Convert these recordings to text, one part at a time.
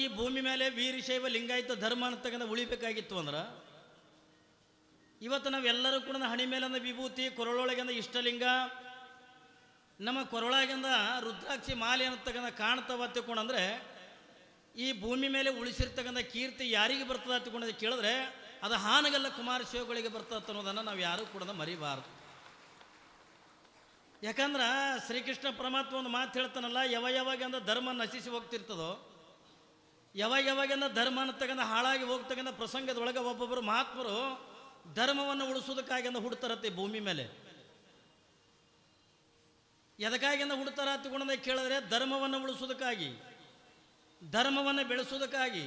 ಈ ಭೂಮಿ ಮೇಲೆ ವೀರಶೈವ ಲಿಂಗಾಯತ ಧರ್ಮ ಅಂತಕ್ಕಂಥ ಉಳಿಬೇಕಾಗಿತ್ತು ಅಂದ್ರೆ ಇವತ್ತು ನಾವೆಲ್ಲರೂ ಕೂಡ ಹಣಿ ಮೇಲಿಂದ ವಿಭೂತಿ, ಕೊರಳೊಳಗಿಂದ ಇಷ್ಟಲಿಂಗ, ನಮ್ಮ ಕೊರಳಾಗಿಂದ ರುದ್ರಾಕ್ಷಿ ಮಾಲೆ ಅನ್ನತಕ್ಕಂಥ ಕಾಣ್ತಾವ ತಿಳ್ಕೊಂಡಂದ್ರೆ ಈ ಭೂಮಿ ಮೇಲೆ ಉಳಿಸಿರ್ತಕ್ಕಂಥ ಕೀರ್ತಿ ಯಾರಿಗೆ ಬರ್ತದೆ ತಿಳ್ಕೊಂಡಂದು ಕೇಳಿದ್ರೆ ಅದು ಹಾನಗಲ್ಲ ಕುಮಾರಶಿವಗಳಿಗೆ ಬರ್ತದೆ ಅನ್ನೋದನ್ನು ನಾವು ಯಾರೂ ಕೂಡ ಮರಿಬಾರ್ದು. ಯಾಕಂದ್ರೆ ಶ್ರೀಕೃಷ್ಣ ಪರಮಾತ್ಮ ಒಂದು ಮಾತು ಹೇಳ್ತಾನಲ್ಲ, ಯಾವಾಗಿಂದ ಧರ್ಮ ನಶಿಸಿ ಹೋಗ್ತಿರ್ತದೋ, ಯಾವಾಗಿಂದ ಧರ್ಮ ಅನ್ನತಕ್ಕಂಥ ಹಾಳಾಗಿ ಹೋಗ್ತಕ್ಕಂಥ ಪ್ರಸಂಗದೊಳಗೆ ಒಬ್ಬೊಬ್ಬರು ಮಹಾತ್ಮರು ಧರ್ಮವನ್ನು ಉಳಿಸೋದಕ್ಕಾಗಿಂದ ಹುಡ್ತಾರತ್ತೆ ಭೂಮಿ ಮೇಲೆ. ಎದಕ್ಕಾಗಿಂದ ಹುಡ್ತಾರ ಹತ್ಕೊಂಡೆ ಕೇಳಿದ್ರೆ ಧರ್ಮವನ್ನು ಉಳಿಸೋದಕ್ಕಾಗಿ, ಧರ್ಮವನ್ನು ಬೆಳೆಸೋದಕ್ಕಾಗಿ,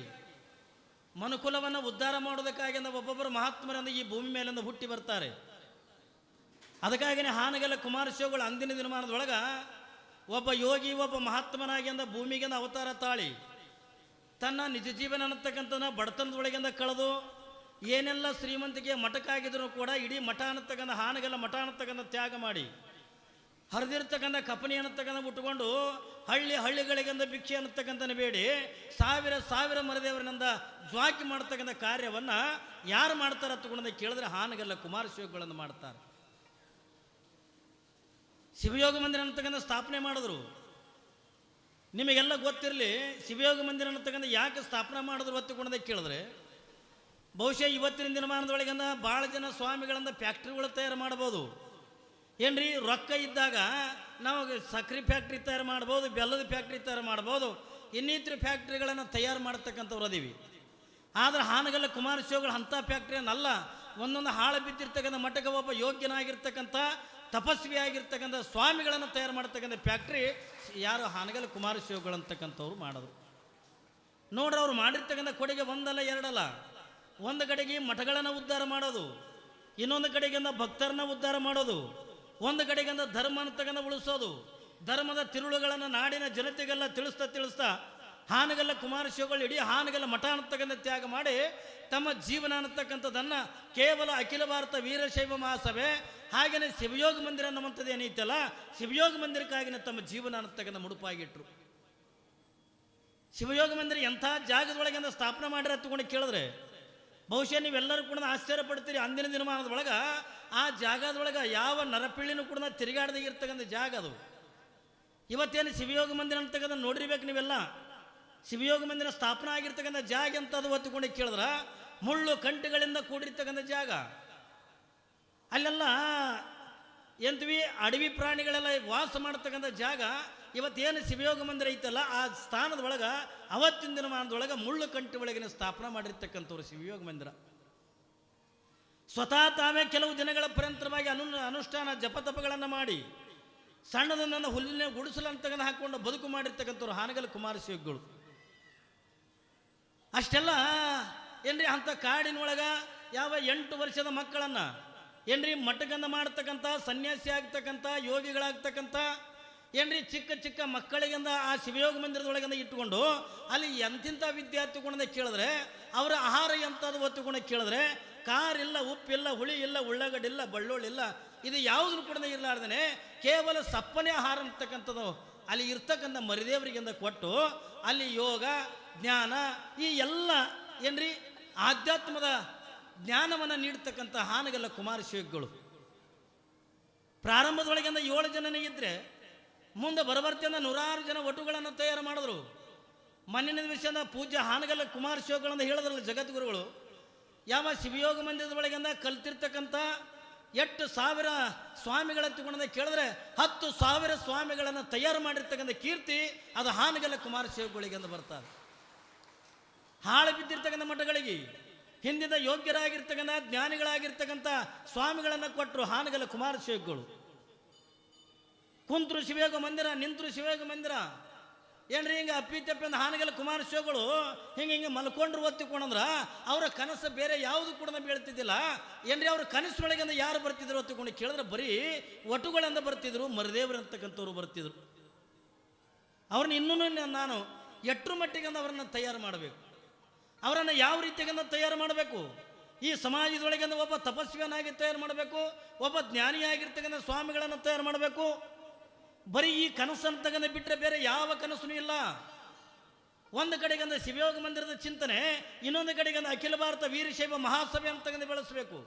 ಮನುಕುಲವನ್ನು ಉದ್ಧಾರ ಮಾಡೋದಕ್ಕಾಗಿಂದ ಒಬ್ಬೊಬ್ಬರು ಮಹಾತ್ಮರಿಂದ ಈ ಭೂಮಿ ಮೇಲಿಂದ ಹುಟ್ಟಿ ಬರ್ತಾರೆ. ಅದಕ್ಕಾಗಿಯೇ ಹಾನಗಲ್ಲ ಕುಮಾರಶಿವಗಳು ಅಂದಿನ ದಿನಮಾನದೊಳಗೆ ಒಬ್ಬ ಯೋಗಿ, ಒಬ್ಬ ಮಹಾತ್ಮನಾಗಿಂದ ಭೂಮಿಗಿಂದ ಅವತಾರ ತಾಳಿ ತನ್ನ ನಿಜ ಜೀವನ ಅನ್ನತಕ್ಕಂಥ ಬಡತನದೊಳಗಿಂದ ಕಳೆದು ಏನೆಲ್ಲ ಶ್ರೀಮಂತಿಗೆ ಮಠಕ್ಕಾಗಿದ್ರು ಕೂಡ ಇಡೀ ಮಠ ಅನ್ನತಕ್ಕಂಥ ಹಾನಗಲ್ಲ ಮಠ ಅನ್ನತಕ್ಕಂಥ ತ್ಯಾಗ ಮಾಡಿ ಹರಿದಿರ್ತಕ್ಕಂಥ ಕಪನಿ ಅನ್ನತಕ್ಕಂಥ ಉಟ್ಕೊಂಡು ಹಳ್ಳಿಗಳಿಗಿಂದ ಭಿಕ್ಷೆ ಅನ್ನತಕ್ಕಂಥ ಬೇಡಿ ಸಾವಿರ ಮರದೇವರಿನಿಂದ ಜ್ವಾಕಿ ಮಾಡ್ತಕ್ಕಂಥ ಕಾರ್ಯವನ್ನು ಯಾರು ಮಾಡ್ತಾರೆ ಹತ್ಕೊಂಡ ಕೇಳಿದ್ರೆ ಹಾನಗಲ್ಲ ಕುಮಾರಶಿವಗಳನ್ನು ಮಾಡ್ತಾರೆ. ಶಿವಯೋಗ ಮಂದಿರ ಅನ್ನತಕ್ಕಂಥ ಸ್ಥಾಪನೆ ಮಾಡಿದ್ರು. ನಿಮಗೆಲ್ಲ ಗೊತ್ತಿರಲಿ, ಶಿವಯೋಗ ಮಂದಿರ ಅನ್ನತಕ್ಕಂಥ ಯಾಕೆ ಸ್ಥಾಪನೆ ಮಾಡಿದ್ರು ಹೊತ್ತುಕೊಂಡದ ಕೇಳಿದ್ರೆ ಬಹುಶಃ ಇವತ್ತಿನ ದಿನಮಾನದೊಳಗಿಂದ ಭಾಳ ಜನ ಸ್ವಾಮಿಗಳಿಂದ ಫ್ಯಾಕ್ಟ್ರಿಗಳು ತಯಾರು ಮಾಡ್ಬೋದು. ಏನ್ರಿ, ರೊಕ್ಕ ಇದ್ದಾಗ ನಾವು ಸಕ್ರೆ ಫ್ಯಾಕ್ಟ್ರಿ ತಯಾರು ಮಾಡ್ಬೋದು, ಬೆಲ್ಲದ ಫ್ಯಾಕ್ಟ್ರಿ ತಯಾರು ಮಾಡ್ಬೋದು, ಇನ್ನಿತರ ಫ್ಯಾಕ್ಟ್ರಿಗಳನ್ನು ತಯಾರು ಮಾಡ್ತಕ್ಕಂಥವ್ರು ಅದೀವಿ. ಆದರೆ ಹಾನಗಲ್ಲ ಕುಮಾರಶಿವಗಳು ಅಂಥ ಫ್ಯಾಕ್ಟ್ರಿಯನ್ನಲ್ಲ. ಒಂದೊಂದು ಹಾಳು ಬಿದ್ದಿರ್ತಕ್ಕಂಥ ಮಠಕ್ಕೆ ಒಬ್ಬ ಯೋಗ್ಯನಾಗಿರ್ತಕ್ಕಂಥ ತಪಸ್ವಿ ಆಗಿರ್ತಕ್ಕಂಥ ಸ್ವಾಮಿಗಳನ್ನು ತಯಾರು ಮಾಡ್ತಕ್ಕಂಥ ಫ್ಯಾಕ್ಟ್ರಿ ಯಾರು ಹಾನಗಲ್ಲ ಕುಮಾರಶಿವಗಳು ಅಂತಕ್ಕಂಥವ್ರು ಮಾಡೋದು. ನೋಡ್ರಿ, ಅವ್ರು ಮಾಡಿರ್ತಕ್ಕಂಥ ಕೊಡುಗೆ ಒಂದಲ್ಲ ಎರಡಲ್ಲ. ಒಂದು ಕಡೆಗೆ ಮಠಗಳನ್ನು ಉದ್ಧಾರ ಮಾಡೋದು, ಇನ್ನೊಂದು ಕಡೆಗಿಂದ ಭಕ್ತರನ್ನ ಉದ್ಧಾರ ಮಾಡೋದು, ಒಂದು ಕಡೆಗಿಂದ ಧರ್ಮ ಅಂತಕ್ಕಂಥ ಉಳಿಸೋದು, ಧರ್ಮದ ತಿರುಳುಗಳನ್ನು ನಾಡಿನ ಜನತೆಗೆಲ್ಲ ತಿಳಿಸ್ತಾ ಹಾನಗಲ್ಲ ಕುಮಾರಶಿವಗಳು ಇಡೀ ಹಾನಗಲ್ಲ ಮಠ ಅನ್ನತಕ್ಕಂಥ ತ್ಯಾಗ ಮಾಡಿ ತಮ್ಮ ಜೀವನ ಅನ್ನತಕ್ಕಂಥದ್ದನ್ನು ಕೇವಲ ಅಖಿಲ ಭಾರತ ವೀರಶೈವ ಮಹಾಸಭೆ ಹಾಗೆಯೇ ಶಿವಯೋಗ ಮಂದಿರ ಅನ್ನುವಂಥದ್ದು ಏನೈತಲ್ಲ, ಶಿವಯೋಗ ಮಂದಿರಕ್ಕಾಗಿನ ತಮ್ಮ ಜೀವನ ಅನ್ನತಕ್ಕಂಥ ಮುಡುಪಾಗಿಟ್ರು. ಶಿವಯೋಗ ಮಂದಿರ ಎಂಥ ಜಾಗದೊಳಗಿಂದ ಸ್ಥಾಪನೆ ಮಾಡಿರ ತಗೊಂಡು ಕೇಳಿದ್ರೆ ಬಹುಶಃ ನೀವೆಲ್ಲರೂ ಕೂಡ ಆಶ್ಚರ್ಯ ಪಡ್ತೀರಿ. ಅಂದಿನ ದಿನಮಾನದೊಳಗೆ ಆ ಜಾಗದೊಳಗೆ ಯಾವ ನರಪಿಳ್ಳಿನೂ ಕೂಡ ತಿರುಗಾಡದೇ ಇರ್ತಕ್ಕಂಥ ಜಾಗ ಅದು. ಇವತ್ತೇನು ಶಿವಯೋಗ ಮಂದಿರ ಅಂತಕ್ಕಂಥ ನೋಡಿರ್ಬೇಕು ನೀವೆಲ್ಲ. ಶಿವಯೋಗ ಮಂದಿರ ಸ್ಥಾಪನೆ ಆಗಿರ್ತಕ್ಕಂಥ ಜಾಗ ಅಂತ ಅದು ಹೊತ್ತುಕೊಂಡು ಕೇಳಿದ್ರೆ ಮುಳ್ಳು ಕಂಟಿಗಳಿಂದ ಕೂಡಿರ್ತಕ್ಕಂಥ ಜಾಗ. ಅಲ್ಲೆಲ್ಲ ಎಂತೀವಿ ಅಡವಿ ಪ್ರಾಣಿಗಳೆಲ್ಲ ವಾಸ ಮಾಡ್ತಕ್ಕಂಥ ಜಾಗ. ಇವತ್ತೇನು ಶಿವಯೋಗ ಮಂದಿರ ಐತಲ್ಲ, ಆ ಸ್ಥಾನದ ಒಳಗೆ ಅವತ್ತಿನ ದಿನಮಾನದೊಳಗೆ ಮುಳ್ಳು ಕಂಟಿ ಒಳಗಿನ ಸ್ಥಾಪನೆ ಮಾಡಿರ್ತಕ್ಕಂಥವ್ರು ಶಿವಯೋಗ ಮಂದಿರ. ಸ್ವತಃ ತಾವೇ ಕೆಲವು ದಿನಗಳ ಪರ್ಯಂತರವಾಗಿ ಅನುಷ್ಠಾನ ಜಪತಪಗಳನ್ನು ಮಾಡಿ ಸಣ್ಣದೊಂದನ್ನು ಹುಲ್ಲಿನ ಗುಡಿಸಲು ಅಂತಕ್ಕಂಥ ಹಾಕ್ಕೊಂಡು ಬದುಕು ಮಾಡಿರ್ತಕ್ಕಂಥವ್ರು ಹಾನಗಲ್ಲ ಕುಮಾರಶಿವಗಳು. ಅಷ್ಟೆಲ್ಲ ಏನ್ರಿ ಅಂಥ ಕಾಡಿನೊಳಗೆ ಯಾವ 8 ವರ್ಷದ ಮಕ್ಕಳನ್ನು ಏನ್ರಿ ಮಠಗಂದ ಮಾಡ್ತಕ್ಕಂಥ ಸನ್ಯಾಸಿ ಆಗ್ತಕ್ಕಂಥ ಯೋಗಿಗಳಾಗ್ತಕ್ಕಂಥ ಏನ್ರಿ ಚಿಕ್ಕ ಮಕ್ಕಳಿಗಿಂದ ಆ ಶಿವಯೋಗ ಮಂದಿರದೊಳಗಿಂದ ಇಟ್ಟುಕೊಂಡು ಅಲ್ಲಿ ಎಂತಿಂಥ ವಿದ್ಯಾರ್ಥಿಗಳನ್ನ ಕೇಳಿದ್ರೆ ಅವರ ಆಹಾರ ಎಂಥದ್ದು ಒತ್ತುಕೊಂಡು ಕೇಳಿದ್ರೆ ಕಾರಿಲ್ಲ, ಉಪ್ಪಿಲ್ಲ, ಹುಳಿ ಇಲ್ಲ, ಉಳ್ಳಾಗಡ್ಡಿ ಇಲ್ಲ, ಬಳ್ಳುಳ್ಳಿಲ್ಲ, ಇದು ಯಾವುದನ್ನು ಕೂಡ ಇರಲಾರ್ದೇ ಕೇವಲ ಸಪ್ಪನೆ ಆಹಾರ ಅಂತಕ್ಕಂಥದ್ದು ಅಲ್ಲಿ ಇರ್ತಕ್ಕಂಥ ಮರಿದೇವರಿಗಿಂದ ಕೊಟ್ಟು ಅಲ್ಲಿ ಯೋಗ ಜ್ಞಾನ ಈ ಎಲ್ಲ ಏನ್ರಿ ಆಧ್ಯಾತ್ಮದ ಜ್ಞಾನವನ್ನು ನೀಡ್ತಕ್ಕಂಥ ಹಾನಗಲ್ಲ ಕುಮಾರಶಿವಗಳು. ಪ್ರಾರಂಭದೊಳಗಿಂದ 7 ಜನನೇ ಇದ್ದರೆ ಮುಂದೆ ಬರಬರ್ತಿಯಿಂದ 100 ಜನ ಒಟುಗಳನ್ನು ತಯಾರು ಮಾಡಿದ್ರು. ಮಣ್ಣಿನ ವಿಷಯದ ಪೂಜ್ಯ ಹಾನಗಲ್ಲ ಕುಮಾರಶಿವಗಳಂತ ಹೇಳಿದ್ರಲ್ಲ ಜಗದ್ಗುರುಗಳು, ಯಾವ ಶಿವಯೋಗ ಮಂದಿರದ ಒಳಗಿಂದ ಕಲ್ತಿರ್ತಕ್ಕಂಥ 8,000 ಸ್ವಾಮಿಗಳ ತಗೊಂಡ ಕೇಳಿದ್ರೆ 10,000 ಸ್ವಾಮಿಗಳನ್ನು ತಯಾರು ಮಾಡಿರ್ತಕ್ಕಂಥ ಕೀರ್ತಿ ಅದು ಹಾನಗಲ್ಲ ಕುಮಾರಶಿವಗಳಿಗೆ ಅಂತ ಬರ್ತಾರೆ. ಹಾಳು ಬಿದ್ದಿರ್ತಕ್ಕಂಥ ಮಠಗಳಿಗೆ ಹಿಂದಿನ ಯೋಗ್ಯರಾಗಿರ್ತಕ್ಕಂಥ ಜ್ಞಾನಿಗಳಾಗಿರ್ತಕ್ಕಂಥ ಸ್ವಾಮಿಗಳನ್ನು ಕೊಟ್ಟರು ಹಾನಗಲ್ಲ ಕುಮಾರಶಿವಗಳು. ಕುಂತರು ಶಿವಯೋಗ ಮಂದಿರ, ನಿಂತರು ಶಿವಯೋಗ ಮಂದಿರ. ಏನ್ರಿ ಹಿಂಗೆ ಅಪ್ಪಿತಪ್ಪಿಂದ ಹಾನಗಲ್ಲ ಕುಮಾರಶಿವಗಳು ಹಿಂಗೆ ಮಲ್ಕೊಂಡ್ರು ಒತ್ತಿಕೊಂಡ್ರ ಅವರ ಕನಸು ಬೇರೆ ಯಾವುದು ಕೂಡ ಬೀಳ್ತಿದ್ದಿಲ್ಲ. ಏನ್ರಿ ಅವ್ರ ಕನಸಿನೊಳಗಿಂದ ಯಾರು ಬರ್ತಿದ್ರು ಒತ್ತಿಕೊಂಡು ಕೇಳಿದ್ರೆ ಬರೀ ಒಟುಗಳಿಂದ ಬರ್ತಿದ್ರು, ಮರದೇವರು ಅಂತಕ್ಕಂಥವ್ರು ಬರ್ತಿದ್ರು. ಅವ್ರನ್ನ ಇನ್ನೂ ನಾನು ಎಟ್ಟರ ಮಟ್ಟಿಗೆ ಅವರನ್ನು ತಯಾರು ಮಾಡಬೇಕು. ಅವರನ್ನು ಯಾವ ರೀತಿಯಿಂದ ತಯಾರು ಮಾಡಬೇಕು? ಈ ಸಮಾಜದೊಳಗಿಂದ ಒಬ್ಬ ತಪಸ್ವಿಯನಾಗಿ ತಯಾರು ಮಾಡಬೇಕು, ಒಬ್ಬ ಜ್ಞಾನಿಯಾಗಿರ್ತಕ್ಕಂಥ ಸ್ವಾಮಿಗಳನ್ನು ತಯಾರು ಮಾಡಬೇಕು. ಬರೀ ಈ ಕನಸನ್ನು ತಗೊಂಡು ಬಿಟ್ಟರೆ ಬೇರೆ ಯಾವ ಕನಸೂ ಇಲ್ಲ. ಒಂದು ಕಡೆಗಂದ ಶಿವಯೋಗ ಮಂದಿರದ ಚಿಂತನೆ, ಇನ್ನೊಂದು ಕಡೆಗಂದ ಅಖಿಲ ಭಾರತ ವೀರಶೈವ ಮಹಾಸಭೆ ಅಂತಕ್ಕಂಥ ಬೆಳೆಸಬೇಕು.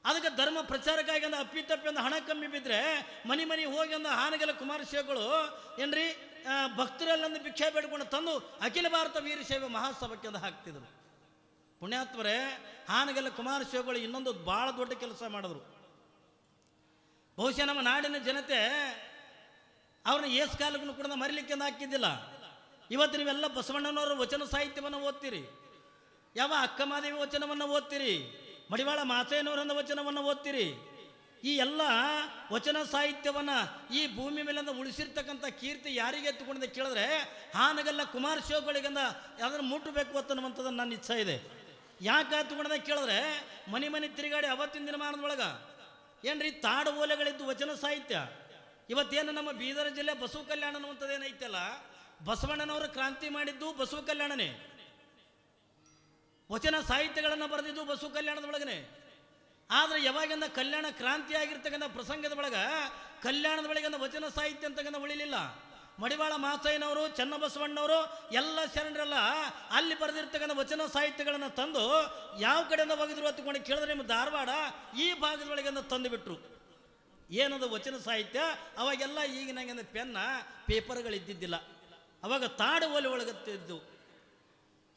ಅದಕ್ಕೆ ಧರ್ಮ ಪ್ರಚಾರಕ್ಕಾಗಿ ಅಂದ ಅಪ್ಪಿತಪ್ಪಿ ಒಂದು ಹಣ ಕಮ್ಮಿ ಬಿದ್ದರೆ ಮನೆ ಹೋಗಿ ಅಂದ ಹಾನಗಲ್ಲ ಕುಮಾರಶಿವಗಳು ಏನ್ರಿ ಭಕ್ತರಲ್ಲೊಂದು ಭಿಕ್ಷೆ ಬೇಡ್ಕೊಂಡು ತಂದು ಅಖಿಲ ಭಾರತ ವೀರಶೈವ ಮಹಾಸಭಕ್ಕೆ ಅಂದ ಹಾಕ್ತಿದ್ರು. ಪುಣ್ಯಾತ್ಮರೇ, ಹಾನಗಲ್ಲ ಕುಮಾರಶಿವಗಳು ಇನ್ನೊಂದು ಭಾಳ ದೊಡ್ಡ ಕೆಲಸ ಮಾಡಿದ್ರು. ಬಹುಶಃ ನಮ್ಮ ನಾಡಿನ ಜನತೆ ಅವ್ರನ್ನ ಏಸ್ ಕಾಲಕ್ಕೂ ಕೂಡ ಮರಿಲಿಕ್ಕೆ ಹಾಕಿದ್ದಿಲ್ಲ. ಇವತ್ತು ನೀವೆಲ್ಲ ಬಸವಣ್ಣನವರ ವಚನ ಸಾಹಿತ್ಯವನ್ನು ಓದ್ತೀರಿ, ಯಾವ ಅಕ್ಕಮಾದೇವಿ ವಚನವನ್ನು ಓದ್ತೀರಿ, ಮಡಿವಾಳ ಮಾಚಯ್ಯನವರನ್ನ ವಚನವನ್ನು ಓದ್ತೀರಿ. ಈ ಎಲ್ಲ ವಚನ ಸಾಹಿತ್ಯವನ್ನು ಈ ಭೂಮಿ ಮೇಲಿಂದ ಉಳಿಸಿರ್ತಕ್ಕಂಥ ಕೀರ್ತಿ ಯಾರಿಗೆ ಎತ್ತುಕೊಂಡಿದೆ ಕೇಳಿದ್ರೆ ಹಾನಗಲ್ಲ ಕುಮಾರಶಿವಗಳಿಗಂದ ಅದನ್ನು ಮುಟ್ಟಬೇಕು ಅನ್ನುವಂಥದ್ದು ನನ್ನ ಇಚ್ಛೆ ಇದೆ. ಯಾಕೆ ಎತ್ತುಕೊಂಡದ ಕೇಳಿದ್ರೆ ಮನೆ ತಿರುಗಾಡಿ ಅವತ್ತಿನ ದಿನಮಾನದೊಳಗೆ ಏನ್ರಿ ತಾಡು ಓಲೆಗಳಿದ್ದು ವಚನ ಸಾಹಿತ್ಯ. ಇವತ್ತೇನು ನಮ್ಮ ಬೀದರ್ ಜಿಲ್ಲೆ ಬಸವ ಕಲ್ಯಾಣ ಅನ್ನುವಂಥದ್ದು ಏನೈತಲ್ಲ, ಬಸವಣ್ಣನವರು ಕ್ರಾಂತಿ ಮಾಡಿದ್ದು ಬಸವ ಕಲ್ಯಾಣನೇ, ವಚನ ಸಾಹಿತ್ಯಗಳನ್ನು ಬರೆದಿದ್ದು ಬಸವ ಕಲ್ಯಾಣದ ಒಳಗನೆ. ಆದರೆ ಯಾವಾಗಿಂದ ಕಲ್ಯಾಣ ಕ್ರಾಂತಿ ಆಗಿರ್ತಕ್ಕಂಥ ಪ್ರಸಂಗದ ಒಳಗೆ ಕಲ್ಯಾಣದ ಒಳಗಿಂದ ವಚನ ಸಾಹಿತ್ಯ ಅಂತಕ್ಕಂಥ ಉಳಿಲಿಲ್ಲ. ಮಡಿವಾಳ ಮಾಚಯ್ಯನವರು, ಚನ್ನಬಸವಣ್ಣವರು ಎಲ್ಲ ಶರಣರೆಲ್ಲ ಅಲ್ಲಿ ಬರೆದಿರ್ತಕ್ಕಂಥ ವಚನ ಸಾಹಿತ್ಯಗಳನ್ನು ತಂದು ಯಾವ ಕಡೆಯಿಂದ ಹೋಗಿದ್ರು ಹತ್ಕೊಂಡು ಕೇಳಿದ್ರೆ ನಿಮ್ಮ ಧಾರವಾಡ ಈ ಭಾಗದ ಒಳಗಿಂದ ತಂದು ಬಿಟ್ರು. ಏನದು ವಚನ ಸಾಹಿತ್ಯ? ಅವಾಗೆಲ್ಲ ಈಗಿನ ಪೆನ್ನ ಪೇಪರ್ಗಳಿದ್ದಿದ್ದಿಲ್ಲ, ಅವಾಗ ತಾಡು ಓಲೆ ಒಳಗತ್ತಿದ್ದು.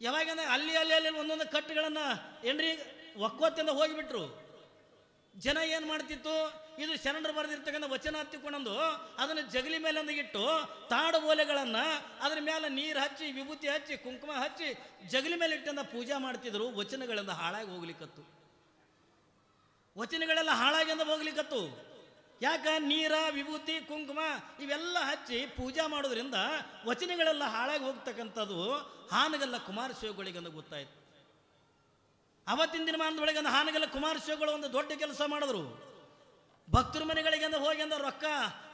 ಯಾವಾಗಂದ್ರೆ ಅಲ್ಲಿ ಒಂದೊಂದು ಕಟ್ಟುಗಳನ್ನು ಏನ್ರಿ ಒಕ್ಕೊತ್ತಿಂದ ಹೋಗಿಬಿಟ್ರು. ಜನ ಏನು ಮಾಡ್ತಿತ್ತು, ಇದು ಶರಣರು ಬರೆದಿರ್ತಕ್ಕಂಥ ವಚನ ಹತ್ತಿಕೊಂಡಂದು ಅದನ್ನು ಜಗಲಿ ಮೇಲೆ ಇಟ್ಟು ತಾಡು ಓಲೆಗಳನ್ನು ಅದರ ಮೇಲೆ ನೀರು ಹಚ್ಚಿ ವಿಭೂತಿ ಹಚ್ಚಿ ಕುಂಕುಮ ಹಚ್ಚಿ ಜಗಲಿ ಮೇಲೆ ಇಟ್ಟಂದ ಪೂಜಾ ಮಾಡ್ತಿದ್ರು. ವಚನಗಳಿಂದ ಹಾಳಾಗಿ ಹೋಗ್ಲಿಕ್ಕತ್ತು, ವಚನಗಳೆಲ್ಲ ಹಾಳಾಗಿಂದ ಹೋಗ್ಲಿಕ್ಕತ್ತು. ಯಾಕ? ನೀರ ವಿಭೂತಿ ಕುಂಕುಮ ಇವೆಲ್ಲ ಹಚ್ಚಿ ಪೂಜಾ ಮಾಡೋದ್ರಿಂದ ವಚನಗಳೆಲ್ಲ ಹಾಳಾಗಿ ಹೋಗ್ತಕ್ಕಂಥದ್ದು ಹಾನಗಲ್ಲ ಕುಮಾರಶಿವಗಳಿಗಂದ ಗೊತ್ತಾಯ್ತು. ಅವತ್ತಿನ ದಿನಮಾನದೊಳಗಂದ ಹಾನಗಲ್ಲ ಕುಮಾರಶಿವಗಳು ಒಂದು ದೊಡ್ಡ ಕೆಲಸ ಮಾಡಿದ್ರು. ಭಕ್ತರ ಮನೆಗಳಿಗಂದ ಹೋಗಿ ಅಂದ ರೊಕ್ಕ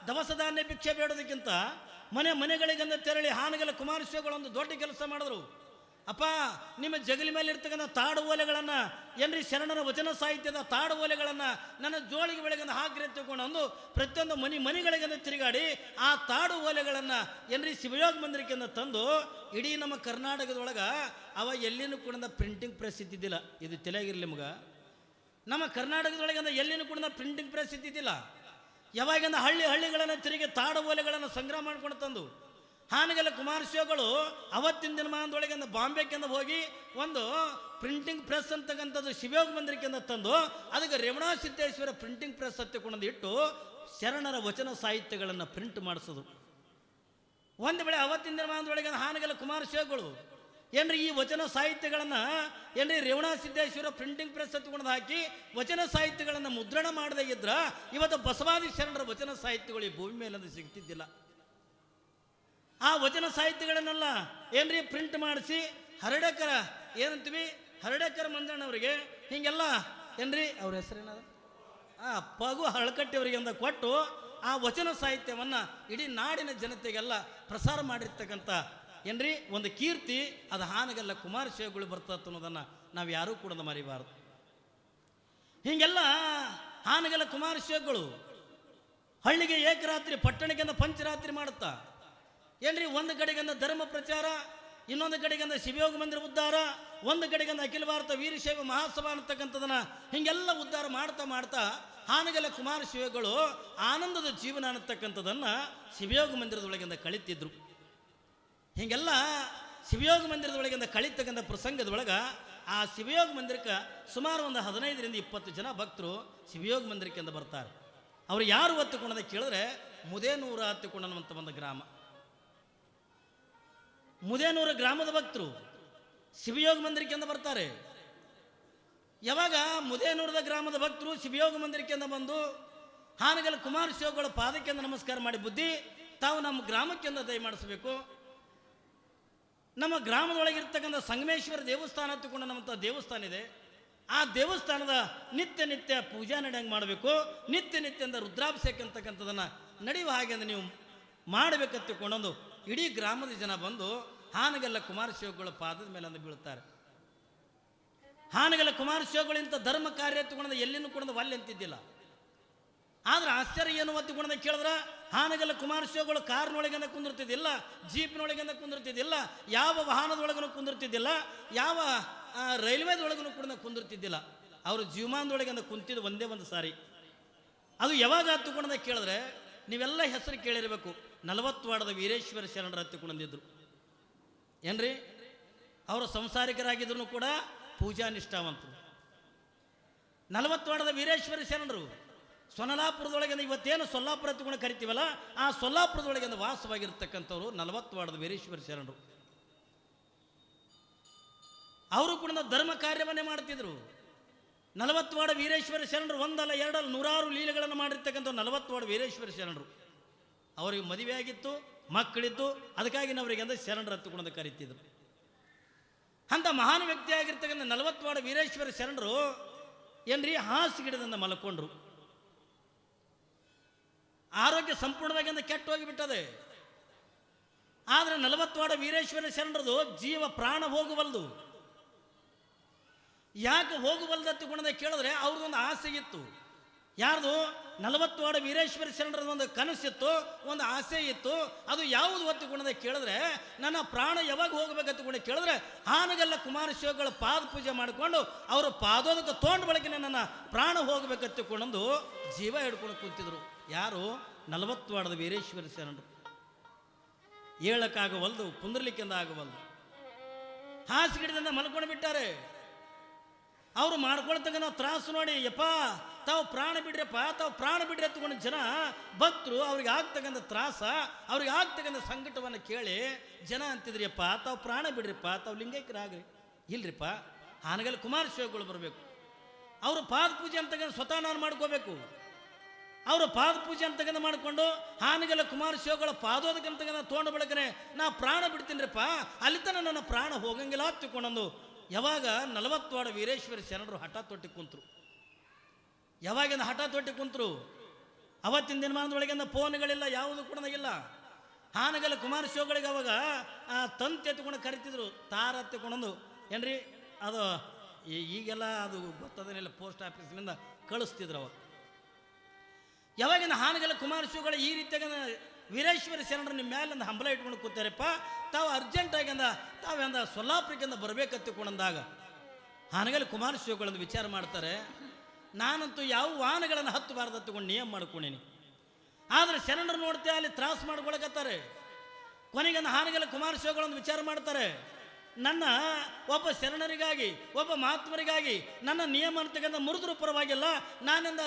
ದವಸ ಧಾನ್ಯ ಭಿಕ್ಷೆ ಬೇಡೋದಕ್ಕಿಂತ ಮನೆಗಳಿಗಂದ ತೆರಳಿ ಹಾನಗಲ್ಲ ಕುಮಾರಶಿವಗಳು ಒಂದು ದೊಡ್ಡ ಕೆಲಸ ಮಾಡಿದ್ರು. ಅಪ್ಪ, ನಿಮ್ಮ ಜಗಲಿ ಮೇಲೆ ಇರ್ತಕ್ಕಂಥ ತಾಡು ಓಲೆಗಳನ್ನು ಏನ್ರಿ ಶರಣರ ವಚನ ಸಾಹಿತ್ಯದ ತಾಡು ಓಲೆಗಳನ್ನು ನನ್ನ ಜೋಳಿಗೆ ಬೆಳಗನ್ನು ಹಾಕ್ರಿ ತಗೊಂಡು ಪ್ರತಿಯೊಂದು ಮನೆಗಳಿಗಂದ ತಿರುಗಾಡಿ ಆ ತಾಡು ಓಲೆಗಳನ್ನು ಏನ್ರಿ ಶಿವಯೋಗ ಮಂದಿರಕ್ಕಿಂದ ತಂದು ಇಡೀ ನಮ್ಮ ಕರ್ನಾಟಕದೊಳಗೆ ಅವ ಎಲ್ಲಿನೂ ಕೂಡ ಪ್ರಿಂಟಿಂಗ್ ಪ್ರೆಸ್ ಇದ್ದಿದ್ದಿಲ್ಲ. ಇದು ತಿಳಿಯಾಗಿರಲಿ ಮಗ, ನಮ್ಮ ಕರ್ನಾಟಕದೊಳಗಿಂದ ಎಲ್ಲಿನೂ ಕೂಡ ಪ್ರಿಂಟಿಂಗ್ ಪ್ರೆಸ್ ಇದ್ದಿದ್ದಿಲ್ಲ. ಯಾವಾಗಿಂದ ಹಳ್ಳಿಗಳನ್ನು ತಿರುಗಿ ತಾಡು ಓಲೆಗಳನ್ನು ಸಂಗ್ರಹ ಮಾಡ್ಕೊಂಡು ತಂದು ಹಾನಗಲ್ಲ ಕುಮಾರಶಿವಗಳು ಅವತ್ತಿನ ದಿನಮಾನದೊಳಗಿಂದ ಬಾಂಬೆಕ್ಕಿಂದ ಹೋಗಿ ಒಂದು ಪ್ರಿಂಟಿಂಗ್ ಪ್ರೆಸ್ ಅಂತಕ್ಕಂಥದ್ದು ಶಿವಯೋಗ ಮಂದಿರಕ್ಕಿಂದ ತಂದು ಅದಕ್ಕೆ ರೇವಣ ಸಿದ್ದೇಶ್ವರ ಪ್ರಿಂಟಿಂಗ್ ಪ್ರೆಸ್ ಹತ್ತಿಕೊಂಡು ಇಟ್ಟು ಶರಣರ ವಚನ ಸಾಹಿತ್ಯಗಳನ್ನು ಪ್ರಿಂಟ್ ಮಾಡಿಸೋದು. ಒಂದು ವೇಳೆ ಅವತ್ತಿನ ದಿನಮಾನದೊಳಗಿಂದ ಹಾನಗಲ್ಲ ಕುಮಾರಶಿವಗಳು ಏನ್ರಿ ಈ ವಚನ ಸಾಹಿತ್ಯಗಳನ್ನು ಏನ್ರಿ ರೇವಣ ಸಿದ್ದೇಶ್ವರ ಪ್ರಿಂಟಿಂಗ್ ಪ್ರೆಸ್ ಹತ್ತಿಕೊಂಡು ಹಾಕಿ ವಚನ ಸಾಹಿತ್ಯಗಳನ್ನು ಮುದ್ರಣ ಮಾಡದೇ ಇದ್ರ ಇವತ್ತು ಬಸವಾದಿ ಶರಣರ ವಚನ ಸಾಹಿತ್ಯಗಳು ಈ ಭೂಮಿ ಮೇಲಂದು ಸಿಗ್ತಿದ್ದಿಲ್ಲ. ಆ ವಚನ ಸಾಹಿತ್ಯಗಳನ್ನೆಲ್ಲ ಏನ್ರಿ ಪ್ರಿಂಟ್ ಮಾಡಿಸಿ ಹರಡೇಕರ ಏನಂತೀವಿ ಹರಡೇಕರ ಮಂಜಣ್ಣವರಿಗೆ ಹೀಗೆಲ್ಲ ಏನ್ರಿ ಅವ್ರ ಹೆಸರೇನದ ಪಗು ಹಳಕಟ್ಟಿ ಅವರಿಗೆ ಅಂತ ಕೊಟ್ಟು ಆ ವಚನ ಸಾಹಿತ್ಯವನ್ನು ಇಡೀ ನಾಡಿನ ಜನತೆಗೆಲ್ಲ ಪ್ರಸಾರ ಮಾಡಿರ್ತಕ್ಕಂಥ ಏನ್ರಿ ಒಂದು ಕೀರ್ತಿ ಅದು ಹಾನಗಲ್ಲ ಕುಮಾರಶಿವಗಳು ಬರ್ತದೆ ಅನ್ನೋದನ್ನು ನಾವು ಯಾರೂ ಕೂಡ ಮರಿಬಾರದು. ಹೀಗೆಲ್ಲ ಹಾನಗಲ್ಲ ಕುಮಾರಶಿವಗಳು ಹಳ್ಳಿಗೆ ಏಕರಾತ್ರಿ, ಪಟ್ಟಣಕ್ಕಿಂತ ಪಂಚರಾತ್ರಿ ಮಾಡುತ್ತಾ ಏನ್ರಿ ಒಂದು ಕಡೆಗಂದ ಧರ್ಮ ಪ್ರಚಾರ, ಇನ್ನೊಂದು ಕಡೆಗಂದ ಶಿವಯೋಗ ಮಂದಿರ ಉದ್ಧಾರ, ಒಂದು ಕಡೆಗಂದ ಅಖಿಲ ಭಾರತ ವೀರಶೈವ ಮಹಾಸಭಾ ಅಂತಕ್ಕಂಥದನ್ನ ಹಿಂಗೆಲ್ಲ ಉದ್ಧಾರ ಮಾಡ್ತಾ ಹಾನಗಲ್ಲ ಕುಮಾರಶಿವಗಳು ಆನಂದದ ಜೀವನ ಅನ್ನತಕ್ಕಂಥದನ್ನು ಶಿವಯೋಗ ಮಂದಿರದೊಳಗಿಂದ ಕಳೀತಿದ್ರು. ಹೀಗೆಲ್ಲ ಶಿವಯೋಗ ಮಂದಿರದೊಳಗಿಂದ ಕಳೀತಕ್ಕಂಥ ಪ್ರಸಂಗದೊಳಗೆ ಆ ಶಿವಯೋಗ ಮಂದಿರಕ್ಕೆ ಸುಮಾರು ಒಂದು 15ರಿಂದ 20 ಜನ ಭಕ್ತರು ಶಿವಯೋಗ ಮಂದಿರಕ್ಕಿಂದ ಬರ್ತಾರೆ. ಅವರು ಯಾರು ಹತ್ತುಕೊಂಡದ ಕೇಳಿದ್ರೆ ಮುದೇನೂರ ಹತ್ತುಕೊಂಡನ್ನುವಂಥ ಒಂದು ಗ್ರಾಮ, ಮುದೇನೂರ ಗ್ರಾಮದ ಭಕ್ತರು ಶಿವಯೋಗ ಮಂದಿರಕ್ಕಿಂದ ಬರ್ತಾರೆ. ಯಾವಾಗ ಮುದೇನೂರದ ಗ್ರಾಮದ ಭಕ್ತರು ಶಿವಯೋಗ ಮಂದಿರಕ್ಕಿಂದ ಬಂದು ಹಾನಗಲ್ಲ ಕುಮಾರಶಿವಗಳ ಪಾದಕ್ಕಿಂದ ನಮಸ್ಕಾರ ಮಾಡಿ ಬುದ್ಧಿ ತಾವು ನಮ್ಮ ಗ್ರಾಮಕ್ಕಿಂದ ದಯಮಾಡಿಸಬೇಕು, ನಮ್ಮ ಗ್ರಾಮದೊಳಗಿರ್ತಕ್ಕಂಥ ಸಂಗಮೇಶ್ವರ ದೇವಸ್ಥಾನ ಹತ್ತುಕೊಂಡು ನಮ್ಮಂಥ ದೇವಸ್ಥಾನ ಇದೆ, ಆ ದೇವಸ್ಥಾನದ ನಿತ್ಯ ಪೂಜಾ ನಡೆಯಂಗೆ ಮಾಡಬೇಕು, ನಿತ್ಯ ರುದ್ರಾಭಿಷೇಕ ಅಂತಕ್ಕಂಥದನ್ನು ನಡೆಯುವ ಹಾಗೆ ಅಂದ್ರೆ ನೀವು ಮಾಡಬೇಕಂತಕೊಂಡೊಂದು ಇಡೀ ಗ್ರಾಮದ ಜನ ಬಂದು ಹಾನಗಲ್ಲ ಕುಮಾರಶಿವಗಳ ಪಾದದ ಮೇಲೆ ಅಂದು ಬೀಳುತ್ತಾರೆ. ಹಾನಗಲ್ಲ ಕುಮಾರಶಿವಗಳು ಇಂಥ ಧರ್ಮ ಕಾರ್ಯ ತಗೊಂಡು ಎಲ್ಲಿನೂ ಕೂಡ ಒಲ್ಲೆ ಅಂತಿದ್ದಿಲ್ಲ. ಆದ್ರೆ ಆಶ್ಚರ್ಯ ಏನು ಒತ್ತಿಕೊಂಡ ಕೇಳಿದ್ರೆ ಹಾನಗಲ್ಲ ಕುಮಾರಸ್ವಾಮಿಗಳು ಕಾರ್ನೊಳಗಿಂದ ಕುಂದಿರ್ತಿದ್ದಿಲ್ಲ, ಜೀಪ್ನೊಳಗಿಂದ ಕುಂದಿರ್ತಿದ್ದಿಲ್ಲ, ಯಾವ ವಾಹನದೊಳಗೂ ಕುಂದಿರ್ತಿದ್ದಿಲ್ಲ, ಯಾವ ರೈಲ್ವೇದೊಳಗೂ ಕೂಡ ಕುಂದಿರ್ತಿದ್ದಿಲ್ಲ. ಅವರು ಜೀವಮಾನದೊಳಗಿಂದ ಕುಂತಿದ್ದು ಒಂದೇ ಒಂದು ಸಾರಿ. ಅದು ಯಾವಾಗ ಹತ್ತುಕೊಂಡ ಕೇಳಿದ್ರೆ ನೀವೆಲ್ಲ ಹೆಸರು ಕೇಳಿರಬೇಕು. 40 ವಾರ್ಡದ ವೀರೇಶ್ವರ ಶರಣರು ಹತ್ತಿಕೊಂಡಿದ್ರು ಏನ್ರಿ. ಅವರು ಸಂಸಾರಿಕರಾಗಿದ್ರು ಕೂಡ ಪೂಜಾ ನಿಷ್ಠಾವಂತರು. 40 ವಾರ್ಡದ ವೀರೇಶ್ವರ ಶರಣರು ಸೊನ್ನಾಪುರದೊಳಗಿಂದ ಇವತ್ತೇನು ಸೊಲ್ಲಾಪುರ ಹತ್ತಿಕೊಂಡು ಕರಿತೀವಲ್ಲ, ಆ ಸೊಲ್ಲಾಪುರದೊಳಗಿಂದ ವಾಸವಾಗಿರ್ತಕ್ಕಂಥವ್ರು 40 ವಾರ್ಡದ ವೀರೇಶ್ವರ ಶರಣರು. ಅವರು ಕೂಡ ಧರ್ಮ ಕಾರ್ಯವನ್ನೇ ಮಾಡ್ತಿದ್ರು. 40 ವಾರ್ಡ ವೀರೇಶ್ವರ ಶರಣರು ಒಂದಲ್ಲ ಎರಡಲ್ಲ 100 ಲೀಲೆಗಳನ್ನು ಮಾಡಿರ್ತಕ್ಕಂಥ 40 ವಾರ್ಡ ವೀರೇಶ್ವರ ಶರಣರು. ಅವರಿಗೆ ಮದುವೆ ಆಗಿತ್ತು, ಮಕ್ಕಳಿದ್ದು, ಅದಕ್ಕಾಗಿ ಅವರಿಗೆ ಅಂದ್ರೆ ಶರಣರು ಹತ್ತುಕೊಂಡು ಕರಿತಿದ್ರು. ಅಂತ ಮಹಾನ್ ವ್ಯಕ್ತಿ ಆಗಿರ್ತಕ್ಕಂಥ 40 ವಾರ್ಡ ವೀರೇಶ್ವರ ಶರಣರು ಏನ್ರಿ ಹಾಸಿಗಿಡದಿಂದ ಮಲ್ಕೊಂಡ್ರು. ಆರೋಗ್ಯ ಸಂಪೂರ್ಣವಾಗಿ ಕೆಟ್ಟು ಹೋಗಿಬಿಟ್ಟದೆ. ಆದರೆ 40 ವಾರ್ಡ ವೀರೇಶ್ವರ ಶರಣರದು ಜೀವ ಪ್ರಾಣ ಹೋಗಬಲ್ದು. ಯಾಕೆ ಹೋಗಬಲ್ದು ಹತ್ತುಕೊಂಡ ಕೇಳಿದ್ರೆ ಅವ್ರದ್ದೊಂದು ಆಸೆ ಇತ್ತು. ಯಾರ್ದು? 40 ವಾರ್ಡ ವೀರೇಶ್ವರ ಶರಣರದ ಒಂದು ಕನಸಿತ್ತು, ಒಂದು ಆಸೆ ಇತ್ತು. ಅದು ಯಾವುದು ಹೊತ್ತುಕೊಂಡ ಕೇಳಿದ್ರೆ ನನ್ನ ಪ್ರಾಣ ಯಾವಾಗ ಹೋಗಬೇಕು ಹತ್ತುಕೊಂಡ ಕೇಳಿದ್ರೆ ಹಾನಗಲ್ಲ ಕುಮಾರಸ್ವಾಮಿಗಳ ಪಾದ ಪೂಜೆ ಮಾಡಿಕೊಂಡು ಅವರು ಪಾದೋದಕ್ಕೆ ತೊಗೊಂಡು ಬಳಕೆ ನನ್ನ ಪ್ರಾಣ ಹೋಗಬೇಕು ಹತ್ತುಕೊಂಡು ಜೀವ ಹಿಡ್ಕೊಂಡು ಕೂತಿದ್ರು. ಯಾರು? 40 ವಾರ್ಡದ ವೀರೇಶ್ವರ ಶರಣರು. ಹೇಳಕ್ಕಾಗವಲ್ದು, ಕುಂದ್ರಲಿಕ್ಕಿಂದ ಆಗವಲ್ದು, ಹಾಸಿಗಿಡದಿಂದ ಮಲ್ಕೊಂಡು ಬಿಟ್ಟಾರೆ. ಅವರು ಮಾಡ್ಕೊಳ್ತಕ್ಕ ತ್ರಾಸು ನೋಡಿ, ಯಪ್ಪ ತಾವು ಪ್ರಾಣ ಬಿಡ್ರಪ್ಪ, ತಾವು ಪ್ರಾಣ ಬಿಡ್ರಿ ಹತ್ಕೊಂಡು ಜನ ಭಕ್ತರು ಅವ್ರಿಗೆ ಆಗ್ತಕ್ಕಂಥ ತ್ರಾಸ, ಅವ್ರಿಗೆ ಆಗ್ತಕ್ಕಂಥ ಸಂಕಟವನ್ನು ಕೇಳಿ ಜನ ಅಂತಿದ್ರಿಯಪ್ಪ ತಾವು ಪ್ರಾಣ ಬಿಡ್ರಿಪ್ಪ, ತಾವು ಲಿಂಗೈಕ್ಯರಾಗ್ರಿ. ಇಲ್ರಿಪ್ಪ, ಹಾನಗಲ್ ಕುಮಾರಸ್ವಾಮಿಗಳು ಬರಬೇಕು. ಅವರು ಪಾದ ಪೂಜೆ ಅಂತಕ್ಕಂಥ ಸ್ವತಃ ನಾನು ಮಾಡ್ಕೋಬೇಕು. ಅವರು ಪಾದ ಪೂಜೆ ಅಂತಕ್ಕಂಥ ಮಾಡಿಕೊಂಡು ಹಾನಗಲ್ಲ ಕುಮಾರಸ್ವಾಮಿಗಳ ಪಾದೋದಕ್ಕಂತಕ್ಕಂಥ ತೊಗೊಂಡು ಬಳಕನೆ ನಾ ಪ್ರಾಣ ಬಿಡ್ತೀನಿರಪ್ಪ, ಅಲ್ಲಿ ತನಕ ನನ್ನ ಪ್ರಾಣ ಹೋಗಂಗಿಲ್ಲ ಹತ್ತಿಕೊಂಡಂದು ಯಾವಾಗ 40 ವಾರ್ಡ ವೀರೇಶ್ವರ ಶರಣರು ಹಠ ತೊಟ್ಟಿ ಕುಂತರು. ಯಾವಾಗಿಂದ ಹಠ ತೊಟ್ಟಿ ಕುಂತರು? ಅವತ್ತಿನ ದಿನಮಾನದೊಳಗಿಂದ ಫೋನ್ಗಳಿಲ್ಲ, ಯಾವುದು ಕೂಡ ಇಲ್ಲ. ಹಾನಗಲ್ಲ ಕುಮಾರಸ್ವಾಮಿಗಳಿಗೆ ಅವಾಗ ತಂತಿ ಎತ್ಕೊಂಡು ಕರಿತಿದ್ರು, ತಾರ ಹತ್ತಿಕೊಂಡು ಏನ್ರಿ. ಅದು ಈಗೆಲ್ಲ ಅದು ಗೊತ್ತದೇನಿಲ್ಲ, ಪೋಸ್ಟ್ ಆಫೀಸ್ನಿಂದ ಕಳಿಸ್ತಿದ್ರು ಅವಾಗ. ಯಾವಾಗಿಂದ ಹಾನಗಲ್ಲ ಕುಮಾರಸ್ವಾಮಿಗಳು ಈ ರೀತಿಯಾಗ ವೀರೇಶ್ವರ ಶರಣರು ನಿಮ್ಮ ಮೇಲಿಂದ ಹಂಬಲ ಇಟ್ಕೊಂಡು ಕೂತಾರಪ್ಪ, ತಾವು ಅರ್ಜೆಂಟಾಗಿ ತಾವೆಂದ ಸೊಲ್ಲಾಪುರಕ್ಕಿಂದ ಬರಬೇಕತ್ತಿಕೊಂಡಂದಾಗ ಹಾನಗಲ್ಲ ಕುಮಾರಸ್ವಾಮಿಗಳನ್ನು ವಿಚಾರ ಮಾಡ್ತಾರೆ. ನಾನಂತೂ ಯಾವ ವಾಹನಗಳನ್ನು ಹತ್ತಬಾರ್ದು ಹತ್ತುಕೊಂಡು ನಿಯಮ ಮಾಡ್ಕೊಂಡೀನಿ. ಆದರೆ ಶರಣರು ನೋಡ್ತೇ ಅಲ್ಲಿ ತ್ರಾಸ ಮಾಡ್ಕೊಳಕತ್ತಾರೆ. ಕೊನೆಗೆ ಹಾನಗಲ್ಲ ಕುಮಾರಸ್ವಾಮಿಗಳನ್ನು ವಿಚಾರ ಮಾಡ್ತಾರೆ, ನನ್ನ ಒಬ್ಬ ಶರಣರಿಗಾಗಿ, ಒಬ್ಬ ಮಹಾತ್ಮರಿಗಾಗಿ ನನ್ನ ನಿಯಮ ಅಂತಕ್ಕಂಥ ಮುರಿದ್ರು ಪರವಾಗಿಲ್ಲ, ನಾನಿಂದ